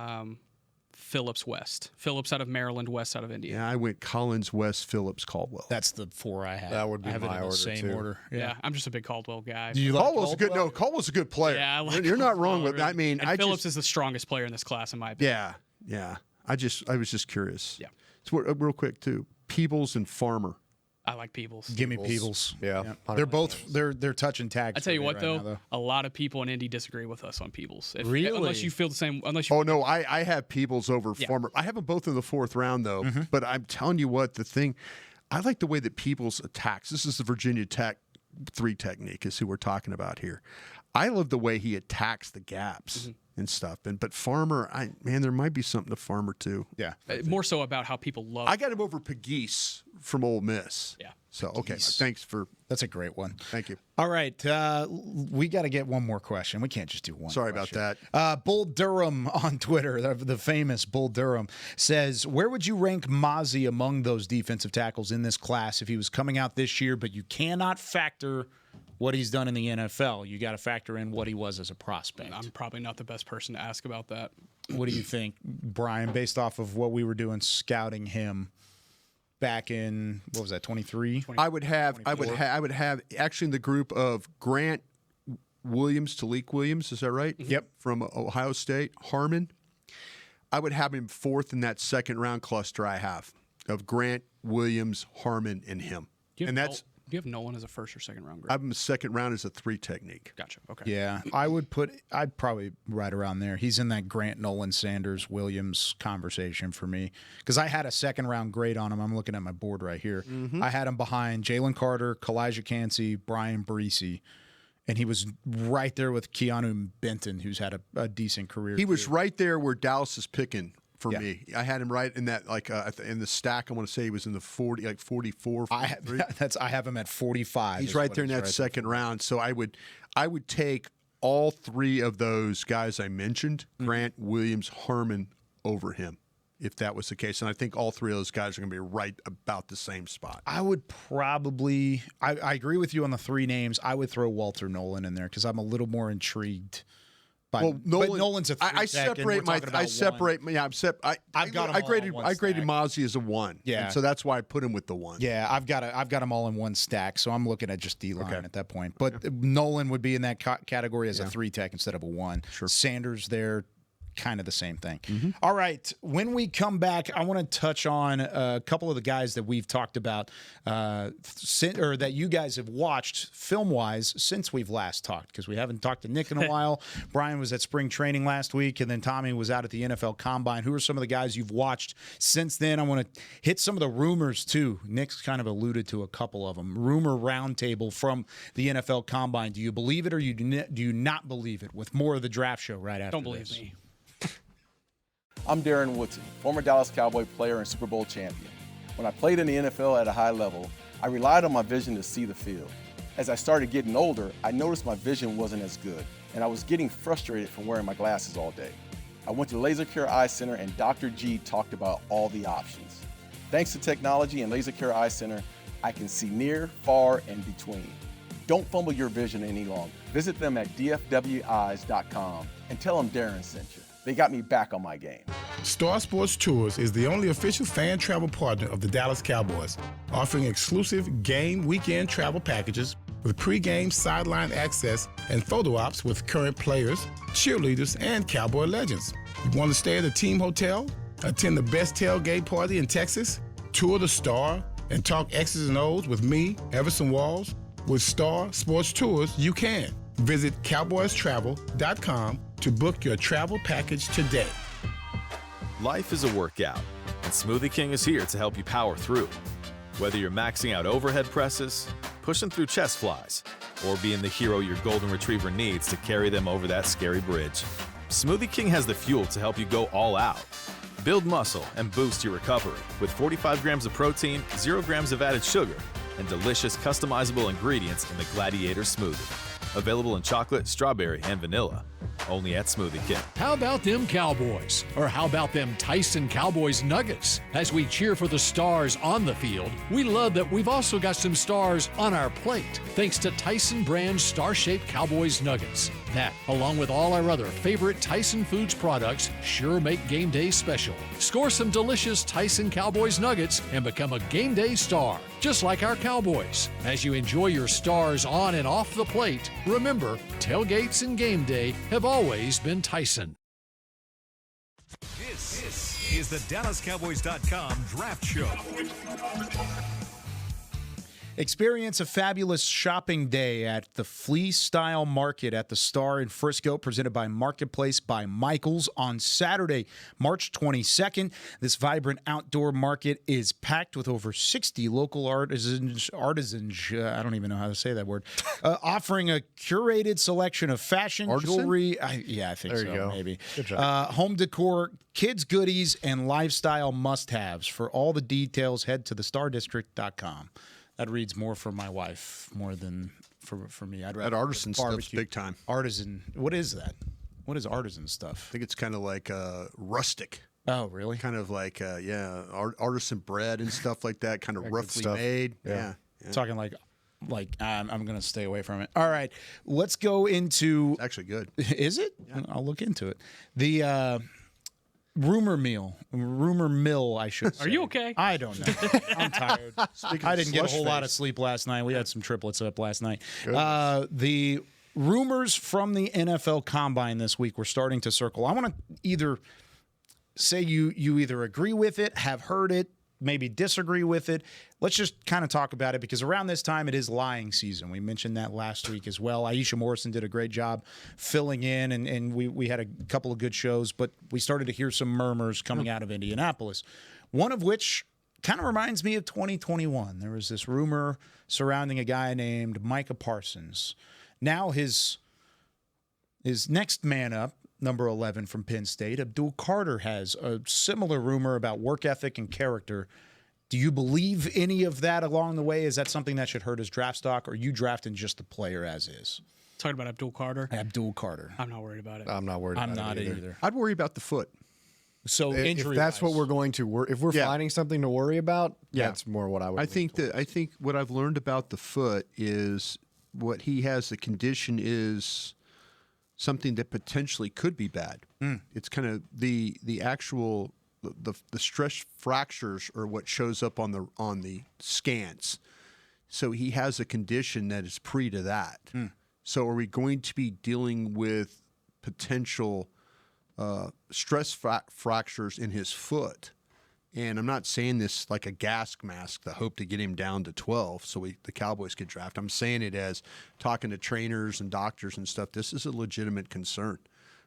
Phillips West. Phillips out of Maryland, West out of Indiana. Yeah, I went Collins, West, Phillips, Caldwell. That's the four I have. That would be my order, same too. order. Yeah, I'm just a big Caldwell guy. Do you like Caldwell's Caldwell's a good player. Yeah, I like You're not Caldwell, wrong with that. I mean, and Phillips is the strongest player in this class, in my opinion. Yeah. I was just curious. Yeah. So real quick too, Peebles and Farmer. I like Peebles. Give me Peebles. Yeah. They're both they're touch and tag. I tell you what, though, a lot of people in Indy disagree with us on Peebles. Really? Unless you feel the same. No, I have Peebles over Farmer. I have them both in the fourth round though. Mm-hmm. But I'm telling you what, I like the way that Peebles attacks. This is the Virginia Tech 3 technique, is who we're talking about here. I love the way he attacks the gaps and stuff. But Farmer, there might be something to Farmer too. Yeah. More so about how people love. I got him over Pegues from Ole Miss. Yeah. So okay, thanks for. That's a great one. Thank you. All right, we got to get one more question. We can't just do one. Sorry question. about that. Bull Durham on Twitter, the famous Bull Durham, says, where would you rank Mozzie among those defensive tackles in this class if he was coming out this year, but you cannot factor what he's done in the NFL? You got to factor in what he was as a prospect. I'm probably not the best person to ask about that. What do you think, Brian, based off of what we were doing scouting him back in, what was that, 23? I would have actually in the group of Grant Williams, Talik Williams, is that right? Yep. From Ohio State, Harmon. I would have him fourth in that second round cluster I have of Grant, Williams, Harmon, and him. Do you have Nolan as a first or second round grade? I have him second round as a 3 technique. Gotcha. Okay. Yeah, I'd probably right around there. He's in that Grant, Nolan, Sanders, Williams conversation for me because I had a second round grade on him. I'm looking at my board right here. Mm-hmm. I had him behind Jalen Carter, Kalijah Cansey, Brian Breesy, and he was right there with Keanu Benton, who's had a decent career. He was right there where Dallas is picking. For me, I had him right in that, in the stack. I want to say he was in the 40, 44. 43. I have him at 45. He's right there in that second round. So I would take all 3 of those guys I mentioned, Grant, Williams, Harmon, over him, if that was the case. And I think all 3 of those guys are going to be right about the same spot. I would probably. I agree with you on the 3 names. I would throw Walter Nolan in there because I'm a little more intrigued. Nolan's a 3 I separate my. I separate. Yeah, I've got him I graded. all in one I graded stack. Mozzie as a 1. Yeah, and so that's why I put him with the 1. Yeah, I've got them all in one stack, so I'm looking at just D-line at that point. But Nolan would be in that category as a 3 tech instead of a 1. Sure. Sanders there, kind of the same thing. All right, when we come back, I want to touch on a couple of the guys that we've talked about, or that you guys have watched film-wise since we've last talked, because we haven't talked to Nick in a while. Brian was at spring training last week, and then Tommy was out at the NFL Combine. Who are some of the guys you've watched since then? I want to hit some of the rumors, too. Nick's kind of alluded to a couple of them. Rumor roundtable from the NFL Combine. Do you believe it or do you not believe it? With more of the draft show right after Don't believe this. me. I'm Darren Woodson, former Dallas Cowboy player and Super Bowl champion. When I played in the NFL at a high level, I relied on my vision to see the field. As I started getting older, I noticed my vision wasn't as good, and I was getting frustrated from wearing my glasses all day. I went to Laser Care Eye Center, and Dr. G talked about all the options. Thanks to technology and Laser Care Eye Center, I can see near, far, and between. Don't fumble your vision any longer. Visit them at dfweyes.com and tell them Darren sent you. They got me back on my game. Star Sports Tours is the only official fan travel partner of the Dallas Cowboys, offering exclusive game weekend travel packages with pre-game sideline access and photo ops with current players, cheerleaders, and Cowboy legends. You want to stay at a team hotel, attend the best tailgate party in Texas, tour the Star, and talk X's and O's with me, Everson Walls? With Star Sports Tours, you can. Visit cowboystravel.com to book your travel package today. Life is a workout, and Smoothie King is here to help you power through. Whether you're maxing out overhead presses, pushing through chest flies, or being the hero your golden retriever needs to carry them over that scary bridge, Smoothie King has the fuel to help you go all out. Build muscle and boost your recovery with 45 grams of protein, 0 grams of added sugar, and delicious customizable ingredients in the Gladiator Smoothie. Available in chocolate, strawberry, and vanilla. Only at Smoothie King. How about them Cowboys? Or how about them Tyson Cowboys Nuggets? As we cheer for the stars on the field, we love that we've also got some stars on our plate, thanks to Tyson brand star-shaped Cowboys Nuggets. That, along with all our other favorite Tyson Foods products, sure make game day special. Score some delicious Tyson Cowboys Nuggets and become a game day star, just like our Cowboys. As you enjoy your stars on and off the plate, remember, tailgates and game day have always been Tyson. This is the DallasCowboys.com Draft Show. Experience a fabulous shopping day at the Flea Style Market at the Star in Frisco, presented by Marketplace by Michaels on Saturday, March 22nd. This vibrant outdoor market is packed with over 60 local artisans, I don't even know how to say that word, offering a curated selection of fashion, jewelry. I think there so, you go. maybe. Good job. Home decor, kids' goodies, and lifestyle must-haves. For all the details, head to thestardistrict.com. That reads more for my wife more than for me. I'd rather that artisan stuff's barbecue. big time. Artisan. What is that? What is artisan stuff? I think it's kind of like rustic. Oh, really? Kind of like artisan bread and stuff like that. Kind of roughly stuff. made. Yeah. Talking like I'm going to stay away from it. All right, let's go into. It's actually good. Is it? Yeah. I'll look into it. The rumor mill, I should say. Are you okay? I don't know. I'm tired. I didn't get a whole lot of sleep last night. We had some triplets up last night. The rumors from the NFL Combine this week were starting to circle. I want to either say you either agree with it, have heard it, maybe disagree with it. Let's just kind of talk about it, because around this time it is lying season. We mentioned that last week as well. Aisha Morrison did a great job filling in, and we had a couple of good shows, but we started to hear some murmurs coming out of Indianapolis, one of which kind of reminds me of 2021. There was this rumor surrounding a guy named Micah Parsons. Now his next man up, number 11 from Penn State, Abdul Carter, has a similar rumor about work ethic and character. Do you believe any of that along the way? Is that something that should hurt his draft stock, or are you drafting just the player as is? Talking about Abdul Carter? Abdul Carter. I'm not worried about it. I'm not worried about it. I'm not either. I'd worry about the foot. So if that's what we're going to if we're finding something to worry about, that's more what I would. I think what I've learned about the foot is what he has. The condition is something that potentially could be bad. It's kind of the actual the stress fractures are what shows up on the scans. So he has a condition that is pre to that. So are we going to be dealing with potential stress fractures in his foot. And I'm not saying this like a gas mask, the hope to get him down to 12 so the Cowboys could draft. I'm saying it as talking to trainers and doctors and stuff. This is a legitimate concern,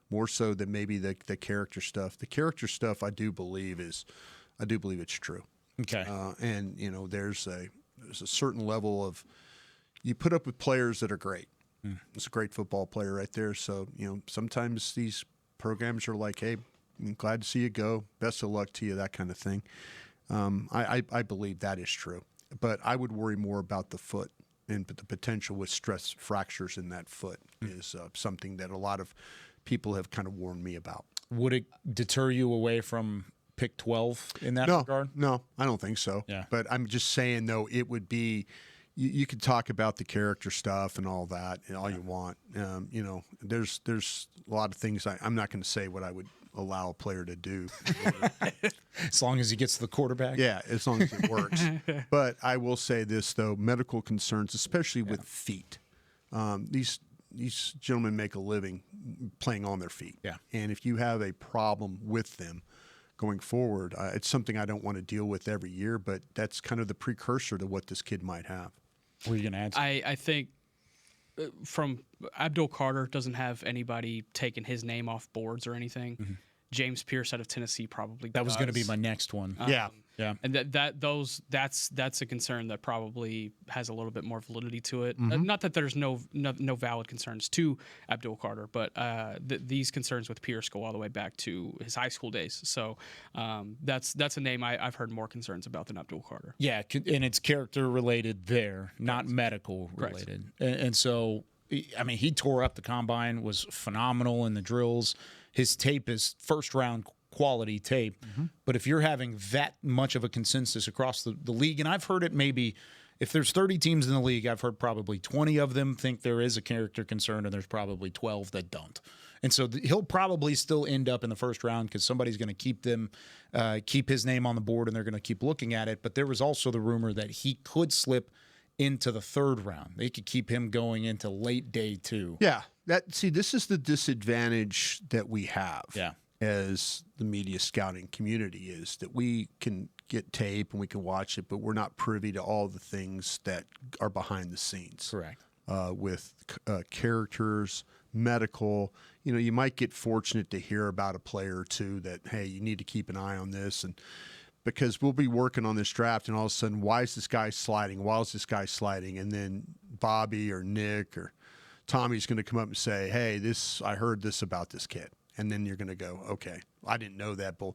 more so than maybe the character stuff. The character stuff, I do believe it's true. Okay. And there's a certain level of, you put up with players that are great. It's a great football player right there. So sometimes these programs are like, hey, I'm glad to see you go. Best of luck to you, that kind of thing. I believe that is true. But I would worry more about the foot, and the potential with stress fractures in that foot is something that a lot of people have kind of warned me about. Would it deter you away from pick 12 in that regard? No, I don't think so. Yeah. But I'm just saying, though, it would be – you could talk about the character stuff and all that and all you want. There's a lot of things. I'm not going to say what I would allow a player to do. As long as he gets to the quarterback? Yeah, as long as it works. But I will say this, though, medical concerns, especially with feet. These gentlemen make a living playing on their feet. Yeah. And if you have a problem with them going forward, it's something I don't want to deal with every year, but that's kind of the precursor to what this kid might have. What are you going to add? I think from Abdul Carter doesn't have anybody taking his name off boards or anything. Mm-hmm. James Pierce out of Tennessee probably That was going to does. be my next one. Yeah. And that's a concern that probably has a little bit more validity to it. Mm-hmm. Not that there's no valid concerns to Abdul Carter, but these concerns with Pierce go all the way back to his high school days. So that's a name I've heard more concerns about than Abdul Carter. Yeah, and it's character related there, not medical related. And so, I mean, he tore up the combine, was phenomenal in the drills. His tape is first-round quality tape. Mm-hmm. But if you're having that much of a consensus across the league, and I've heard it maybe if there's 30 teams in the league, I've heard probably 20 of them think there is a character concern, and there's probably 12 that don't. And so he'll probably still end up in the first round because somebody's going to keep his name on the board, and they're going to keep looking at it. But there was also the rumor that he could slip into the third round. They could keep him going into late day 2. Yeah. This is the disadvantage that we have. Yeah. As the media scouting community is that we can get tape and we can watch it, but we're not privy to all the things that are behind the scenes. Correct. With characters, medical, you might get fortunate to hear about a player or two that, hey, you need to keep an eye on this. And because we'll be working on this draft and all of a sudden, why is this guy sliding? Why is this guy sliding? And then Bobby or Nick or Tommy's going to come up and say, hey, I heard this about this kid. And then you're going to go, okay, I didn't know that. But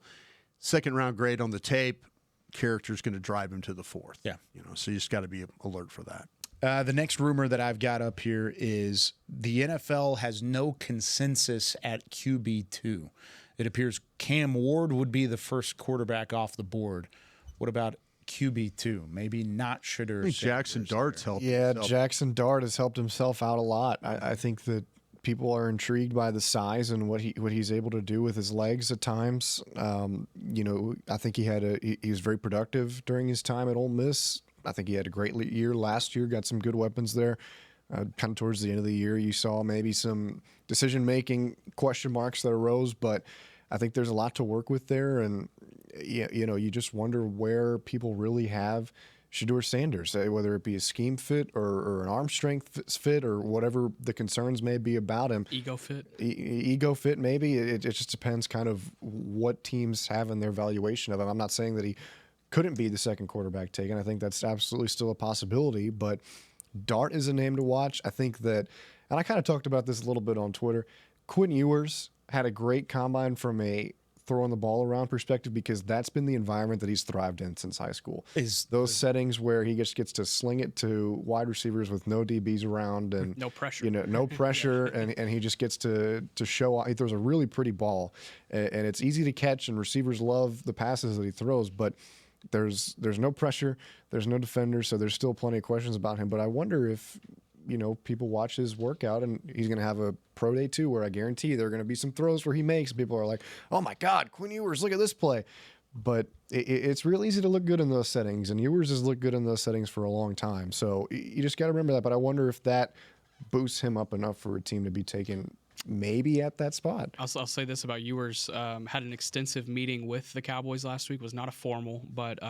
second round grade on the tape, character's going to drive him to the fourth. Yeah. So you just got to be alert for that. The next rumor that I've got up here is the NFL has no consensus at QB2. It appears Cam Ward would be the first quarterback off the board. What about QB2? Maybe not Shedeur. I think Jackson Dart's helped himself. Jackson Dart has helped himself out a lot. I think that people are intrigued by the size and what he's able to do with his legs at times. I think he was very productive during his time at Ole Miss. I think he had a great year last year, got some good weapons there. Kind of towards the end of the year, you saw maybe some decision-making question marks that arose, but I think there's a lot to work with there. And, you just wonder where people really have Shedeur Sanders, whether it be a scheme fit or an arm strength fit or whatever the concerns may be about him. Ego fit. Ego fit, maybe. It just depends kind of what teams have in their valuation of him. I'm not saying that he couldn't be the second quarterback taken. I think that's absolutely still a possibility, but Dart is a name to watch. I think that, and I kind of talked about this a little bit on Twitter, Quinn Ewers had a great combine from a throwing the ball around perspective because that's been the environment that he's thrived in since high school. Is those settings where he just gets to sling it to wide receivers with no DBs around and no pressure. No pressure, and he just gets to show. He throws a really pretty ball, and it's easy to catch, and receivers love the passes that he throws, but there's no pressure, there's no defender, so there's still plenty of questions about him. But I wonder if people watch his workout, and he's going to have a pro day too, where I guarantee there are going to be some throws where he makes. People are like, "Oh my God, Quinn Ewers, look at this play!" But it's real easy to look good in those settings, and Ewers has looked good in those settings for a long time. So you just got to remember that. But I wonder if that boosts him up enough for a team to be taken maybe at that spot. I'll say this about Ewers. Had an extensive meeting with the Cowboys last week. It was not a formal, but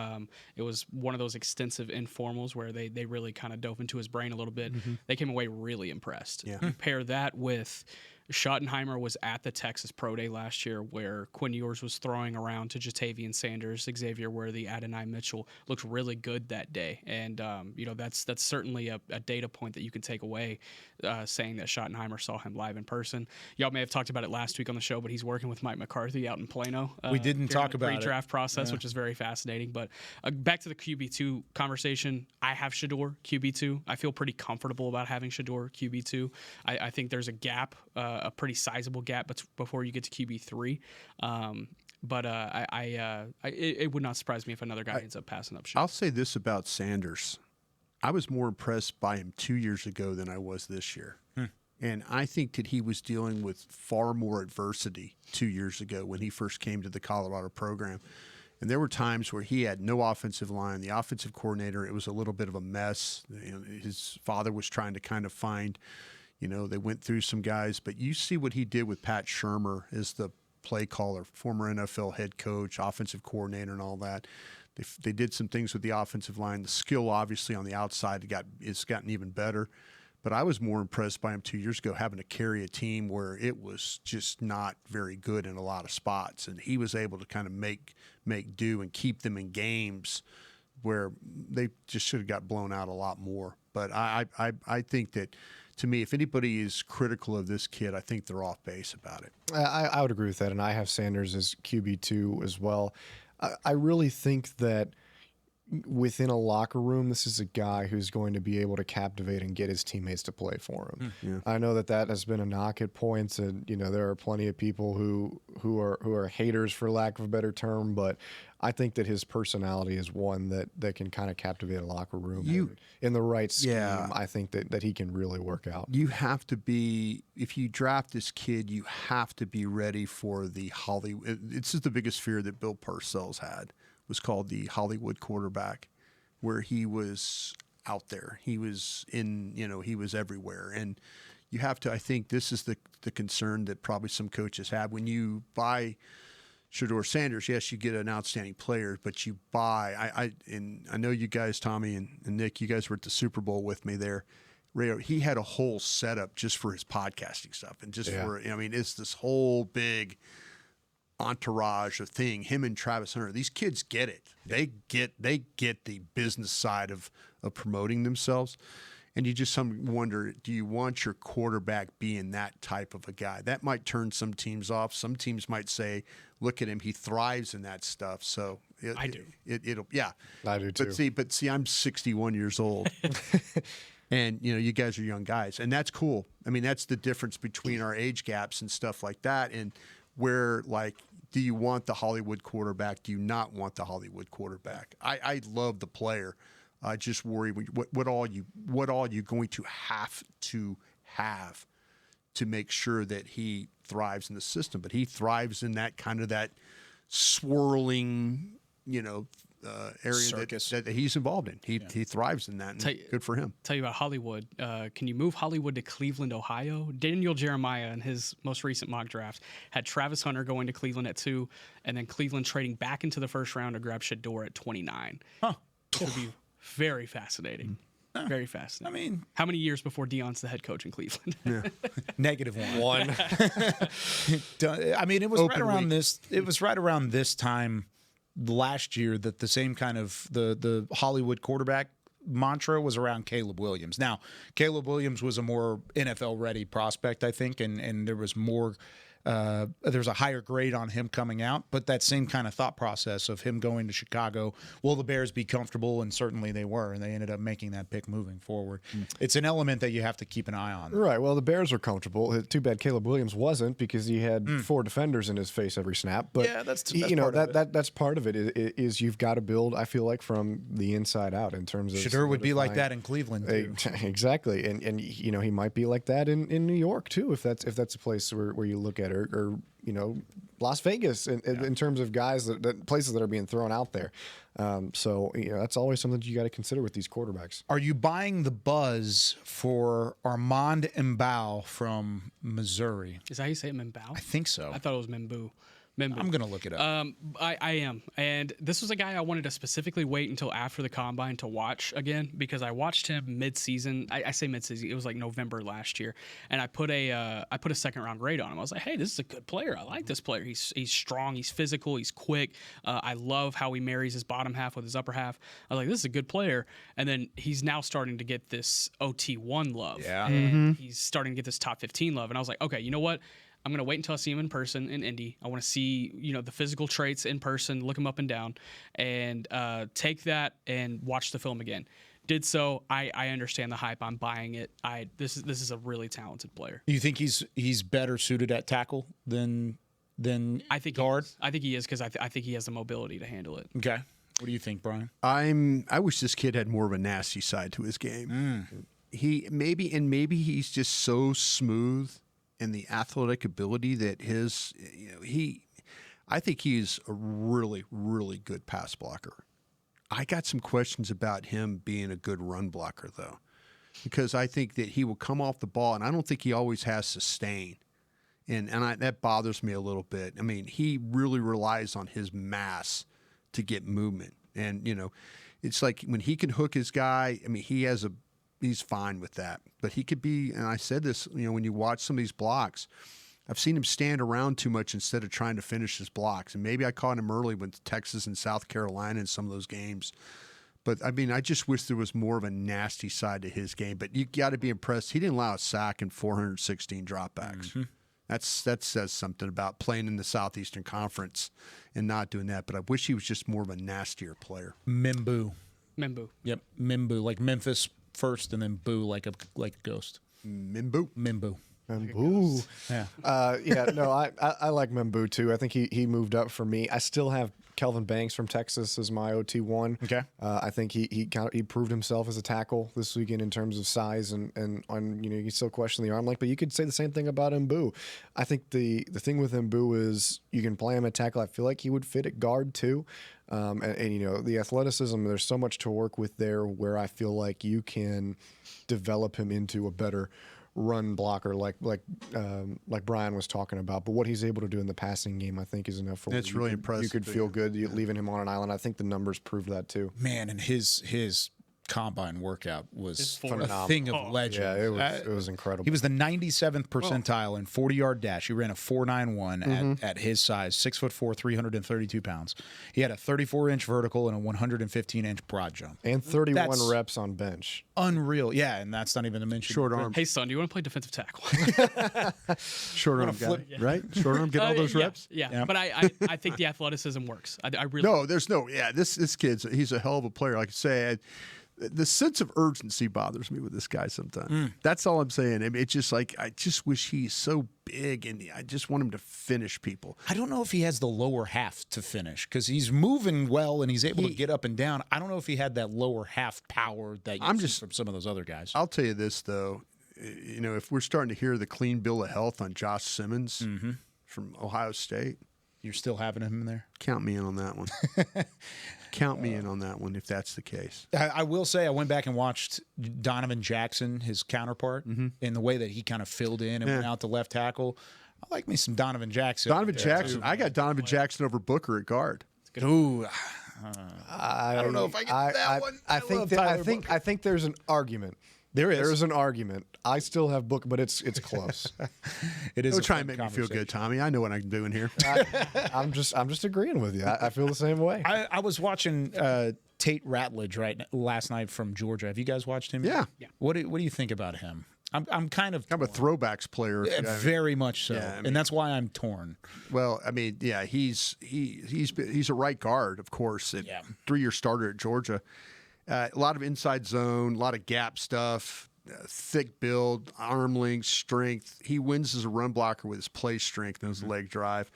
it was one of those extensive informals where they really kind of dove into his brain a little bit. They came away really impressed. Yeah. You pair that with Schottenheimer was at the Texas Pro Day last year where Quinn Ewers was throwing around to Jatavian Sanders, Xavier Worthy, Adonai Mitchell. Looked really good that day. And, that's certainly a data point that you can take away saying that Schottenheimer saw him live in person. Y'all may have talked about it last week on the show, but he's working with Mike McCarthy out in Plano. We didn't talk about it. Pre-draft process, which is very fascinating. But back to the QB2 conversation, I have Shedeur QB2. I feel pretty comfortable about having Shedeur QB2. I think there's a gap, a pretty sizable gap before you get to QB3. But it would not surprise me if another guy ends up passing up Shedeur. I'll say this about Sanders. I was more impressed by him 2 years ago than I was this year. And I think that he was dealing with far more adversity 2 years ago when he first came to the Colorado program. And there were times where he had no offensive line. The offensive coordinator, it was a little bit of a mess. His father was trying to kind of find, they went through some guys. But you see what he did with Pat Shurmur as the play caller, former NFL head coach, offensive coordinator, and all that. They did some things with the offensive line. The skill, obviously, on the outside it's gotten even better. But I was more impressed by him 2 years ago, having to carry a team where it was just not very good in a lot of spots. And he was able to kind of make do and keep them in games where they just should have got blown out a lot more. But I think that, to me, if anybody is critical of this kid, I think they're off base about it. I would agree with that, and I have Sanders as QB2 as well. I really think that within a locker room, this is a guy who's going to be able to captivate and get his teammates to play for him. Yeah. I know that has been a knock at points, and there are plenty of people who are haters, for lack of a better term, but I think that his personality is one that can kind of captivate a locker room. In the right scheme, I think that he can really work out. You have to be, if you draft this kid, you have to be ready for the Hollywood. This is the biggest fear that Bill Parcells had, was called the Hollywood quarterback, where he was out there. He was he was everywhere. And you have to, I think this is the concern that probably some coaches have. When you buy Shedeur Sanders, yes, you get an outstanding player, but you buy, and I know you guys, Tommy and Nick, you guys were at the Super Bowl with me there. Ray, he had a whole setup just for his podcasting stuff. And just for, it's this whole big entourage of thing. Him and Travis Hunter, these kids get it. They get the business side of promoting themselves. And you just wonder, do you want your quarterback being that type of a guy? That might turn some teams off. Some teams might say, look at him, he thrives in that stuff. So I do. I do too. But see, I'm 61 years old. And, you guys are young guys, and that's cool. I mean, that's the difference between our age gaps and stuff like that. And where, do you want the Hollywood quarterback? Do you not want the Hollywood quarterback? I love the player. I just worry what all you going to have to make sure that he thrives in the system. But he thrives in that kind of that swirling, area that he's involved in. He thrives in that, and good for him. Tell you about Hollywood. Can you move Hollywood to Cleveland, Ohio? Daniel Jeremiah, in his most recent mock draft, had Travis Hunter going to Cleveland at 2, and then Cleveland trading back into the first round to grab Shedeur at 29. Huh. It would be very fascinating. Very fascinating. I mean, how many years before Deion's the head coach in Cleveland? -1. I mean, it was right around this. It was right around this time last year that the same kind of the Hollywood quarterback mantra was around Caleb Williams. Now, Caleb Williams was a more NFL ready prospect, I think, and there was more. There's a higher grade on him coming out, but that same kind of thought process of him going to Chicago, will the Bears be comfortable? And certainly they were, and they ended up making that pick moving forward. It's an element that you have to keep an eye on. Right. Well, the Bears are comfortable. Too bad Caleb Williams wasn't, because he had 4 defenders in his face every snap. But yeah, that's that's part of it. Is you've got to build, I feel like, from the inside out in terms of Shedeur would be like that in Cleveland too. Exactly, and he might be like that in New York too, if that's a place where you look at at, or Las Vegas in terms of guys that places that are being thrown out there. So that's always something you got to consider with these quarterbacks. Are you buying the buzz for Armand Mbao from Missouri? Is that how you say it, Mbao? I think so. I thought it was Mimbu. I'm going to look it up. I am. And this was a guy I wanted to specifically wait until after the combine to watch again, because I watched him mid-season. I say mid-season. It was like November last year. And I put a second-round grade on him. I was like, hey, this is a good player. I like this player. He's strong. He's physical. He's quick. I love how he marries his bottom half with his upper half. I was like, this is a good player. And then he's now starting to get this OT1 love. Yeah. And he's starting to get this top 15 love. And I was like, okay, you know what? I'm going to wait until I see him in person in Indy. I want to see, the physical traits in person, look him up and down, and take that and watch the film again. Did so. I understand the hype. I'm buying it. This is a really talented player. You think he's better suited at tackle than I think guard? I think he is, because I think he has the mobility to handle it. Okay. What do you think, Brian? I wish this kid had more of a nasty side to his game. Maybe he's just so smooth and the athletic ability that I think he's a really, really good pass blocker. I got some questions about him being a good run blocker, though, because I think that he will come off the ball, and I don't think he always has sustain. And that bothers me a little bit. I mean, he really relies on his mass to get movement. And, it's like when he can hook his guy, I mean, he's fine with that. But he could be, and I said this, when you watch some of these blocks, I've seen him stand around too much instead of trying to finish his blocks. And maybe I caught him early with Texas and South Carolina in some of those games. But, I mean, I just wish there was more of a nasty side to his game. But you got to be impressed. He didn't allow a sack and 416 dropbacks. Mm-hmm. That says something about playing in the Southeastern Conference and not doing that. But I wish he was just more of a nastier player. Mimbu. Yep, Mimbu, like Memphis first, and then boo like a ghost. Mimbu. Membu. Yeah. I like Membu too. I think he moved up for me. I still have Kelvin Banks from Texas as my OT1. Okay. I think he proved himself as a tackle this weekend in terms of size and you can still question the arm length, but you could say the same thing about Mbu. I think the thing with Mbu is you can play him at tackle. I feel like he would fit at guard too. And the athleticism, there's so much to work with there where I feel like you can develop him into a better run blocker like Brian was talking about. But what he's able to do in the passing game, I think, is enough for It's really impressive. You could feel good leaving him on an island. I think the numbers proved that too. Man, and his combine workout was a phenomenal. Thing of legend. Yeah, it was incredible. He was the 97th percentile in 40-yard dash. He ran a 4.91 at his size, 6'4", 332 pounds. He had a 34-inch vertical and a 115-inch broad jump. And 31 reps on bench. Unreal. Yeah, and that's not even to mention short arm. Hey, son, do you want to play defensive tackle? Short arm guy, right? Short arm, get all those reps? Yeah. But I think the athleticism works. I really No, there's no. Yeah, this kid's he's a hell of a player. Like I say, the sense of urgency bothers me with this guy sometimes. That's all I'm saying. I mean, it's just like I just wish he's so big, and I just want him to finish people. I don't know if he has the lower half to finish because he's moving well and he's able to get up and down. I don't know if he had that lower half power that you see from some of those other guys. I'll tell you this though, if we're starting to hear the clean bill of health on Josh Simmons from Ohio State, you're still having him in there? Count me in on that one. Count me in on that one if that's the case. I will say I went back and watched Donovan Jackson, his counterpart, in the way that he kind of filled in and went out to left tackle. I like me some Donovan Jackson. I got Donovan Jackson over Booker at guard. Ooh. I don't know if I get that one. I think there's an argument. There's an argument. I still have Booker, but it's close. It is. Don't try and make me feel good, Tommy. I know what I'm doing here. I'm just agreeing with you. I feel the same way. I was watching Tate Ratledge last night from Georgia. Have you guys watched him? Yeah. What do you think about him? I'm kind of a throwbacks player. Very much so, yeah, and that's why I'm torn. Well, I mean, yeah, he's a right guard, of course. 3-year starter at Georgia. A lot of inside zone, a lot of gap stuff, thick build, arm length, strength. He wins as a run blocker with his play strength and his leg drive.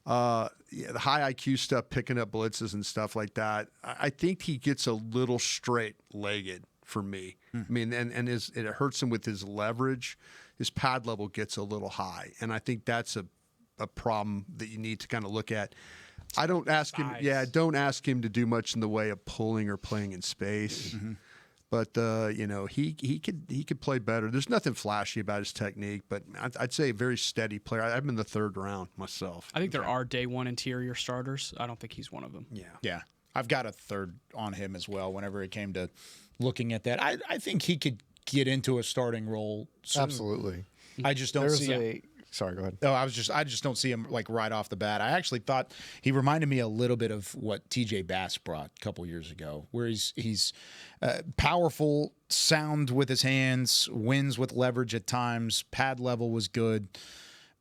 The high IQ stuff, picking up blitzes and stuff like that. I think he gets a little straight-legged for me. I mean, and it hurts him with his leverage. His pad level gets a little high, and I think that's a a problem that you need to kind of look at. I don't ask him. Yeah, don't ask him to do much in the way of pulling or playing in space. Mm-hmm. But he could play better. There's nothing flashy about his technique, but I'd say a very steady player. I'm in the third round myself. I think there are day one interior starters. I don't think he's one of them. Yeah. I've got a third on him as well. Whenever it came to looking at that, I think he could get into a starting role soon. Absolutely. I just don't see him. Sorry, go ahead. No, I just don't see him like right off the bat. I actually thought he reminded me a little bit of what TJ Bass brought a couple years ago, where he's powerful, sound with his hands, wins with leverage at times. Pad level was good,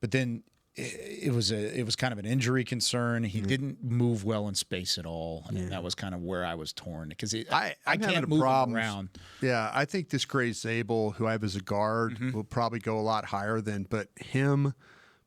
but then it was kind of an injury concern. He didn't move well in space at all, and that was kind of where I was torn because I can't move him around. Yeah, I think this Gray Zabel, who I have as a guard, will probably go a lot higher than. But him,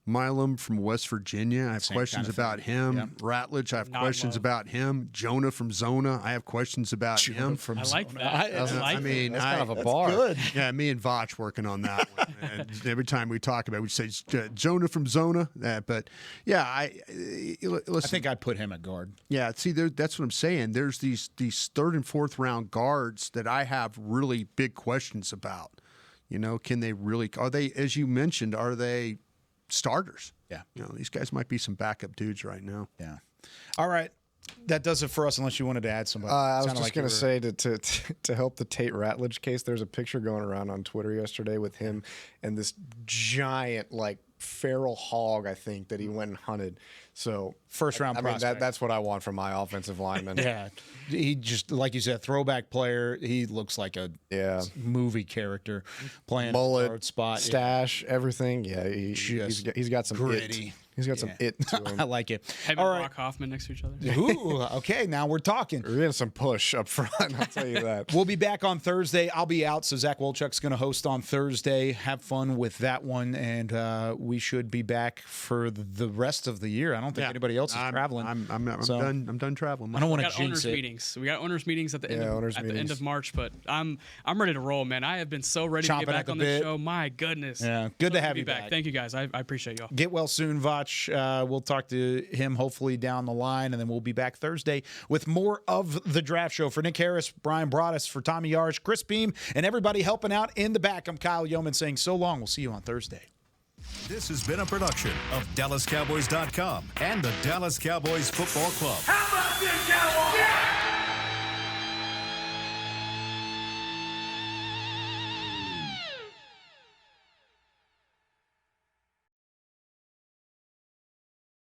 Milam from West Virginia, I have questions about him. Yep. Ratledge, I have questions about him. Jonah from Zona, I have questions about him. I like that. I mean, that's kind of a bar. Good. Yeah, me and Vach working on that one. And every time we talk about it, we say Jonah from Zona. But yeah, listen, I think I'd put him at guard. Yeah, see, that's what I'm saying. There's these third and fourth round guards that I have really big questions about. Can they really? Are they, as you mentioned, are they starters? Yeah. These guys might be some backup dudes right now. Yeah. All right. That does it for us, unless you wanted to add somebody. I was just going to say to help the Tate Ratledge case, there's a picture going around on Twitter yesterday with him and this giant, feral hog, I think, that he went and hunted. So first round prospect. I mean, that's what I want from my offensive lineman. Yeah. He just, like you said, throwback player. He looks like a movie character playing mullet, a guard spot. Stash, everything. Yeah, he's got some gritty. It. He's got some it to him. I like it. Him and Brock Hoffman next to each other. Ooh, okay, now we're talking. We're getting some push up front, I'll tell you that. We'll be back on Thursday. I'll be out, so Zach Wolchuk's going to host on Thursday. Have fun with that one, and we should be back for the rest of the year. I don't think anybody else is traveling. I'm done traveling. I don't want to jinx owners it. Meetings. We got owners meetings at the end of March, but I'm ready to roll, man. I have been so ready to get back on the show. My goodness. Yeah, good to have you back. Thank you guys. I appreciate y'all. Get well soon, Vach. We'll talk to him hopefully down the line, and then we'll be back Thursday with more of the Draft Show. For Nick Harris, Brian Broaddus, for Tommy Yarge, Chris Beam, and everybody helping out in the back, I'm Kyle Yeoman saying so long. We'll see you on Thursday. This has been a production of DallasCowboys.com and the Dallas Cowboys Football Club. How about this, Cowboys? Yeah!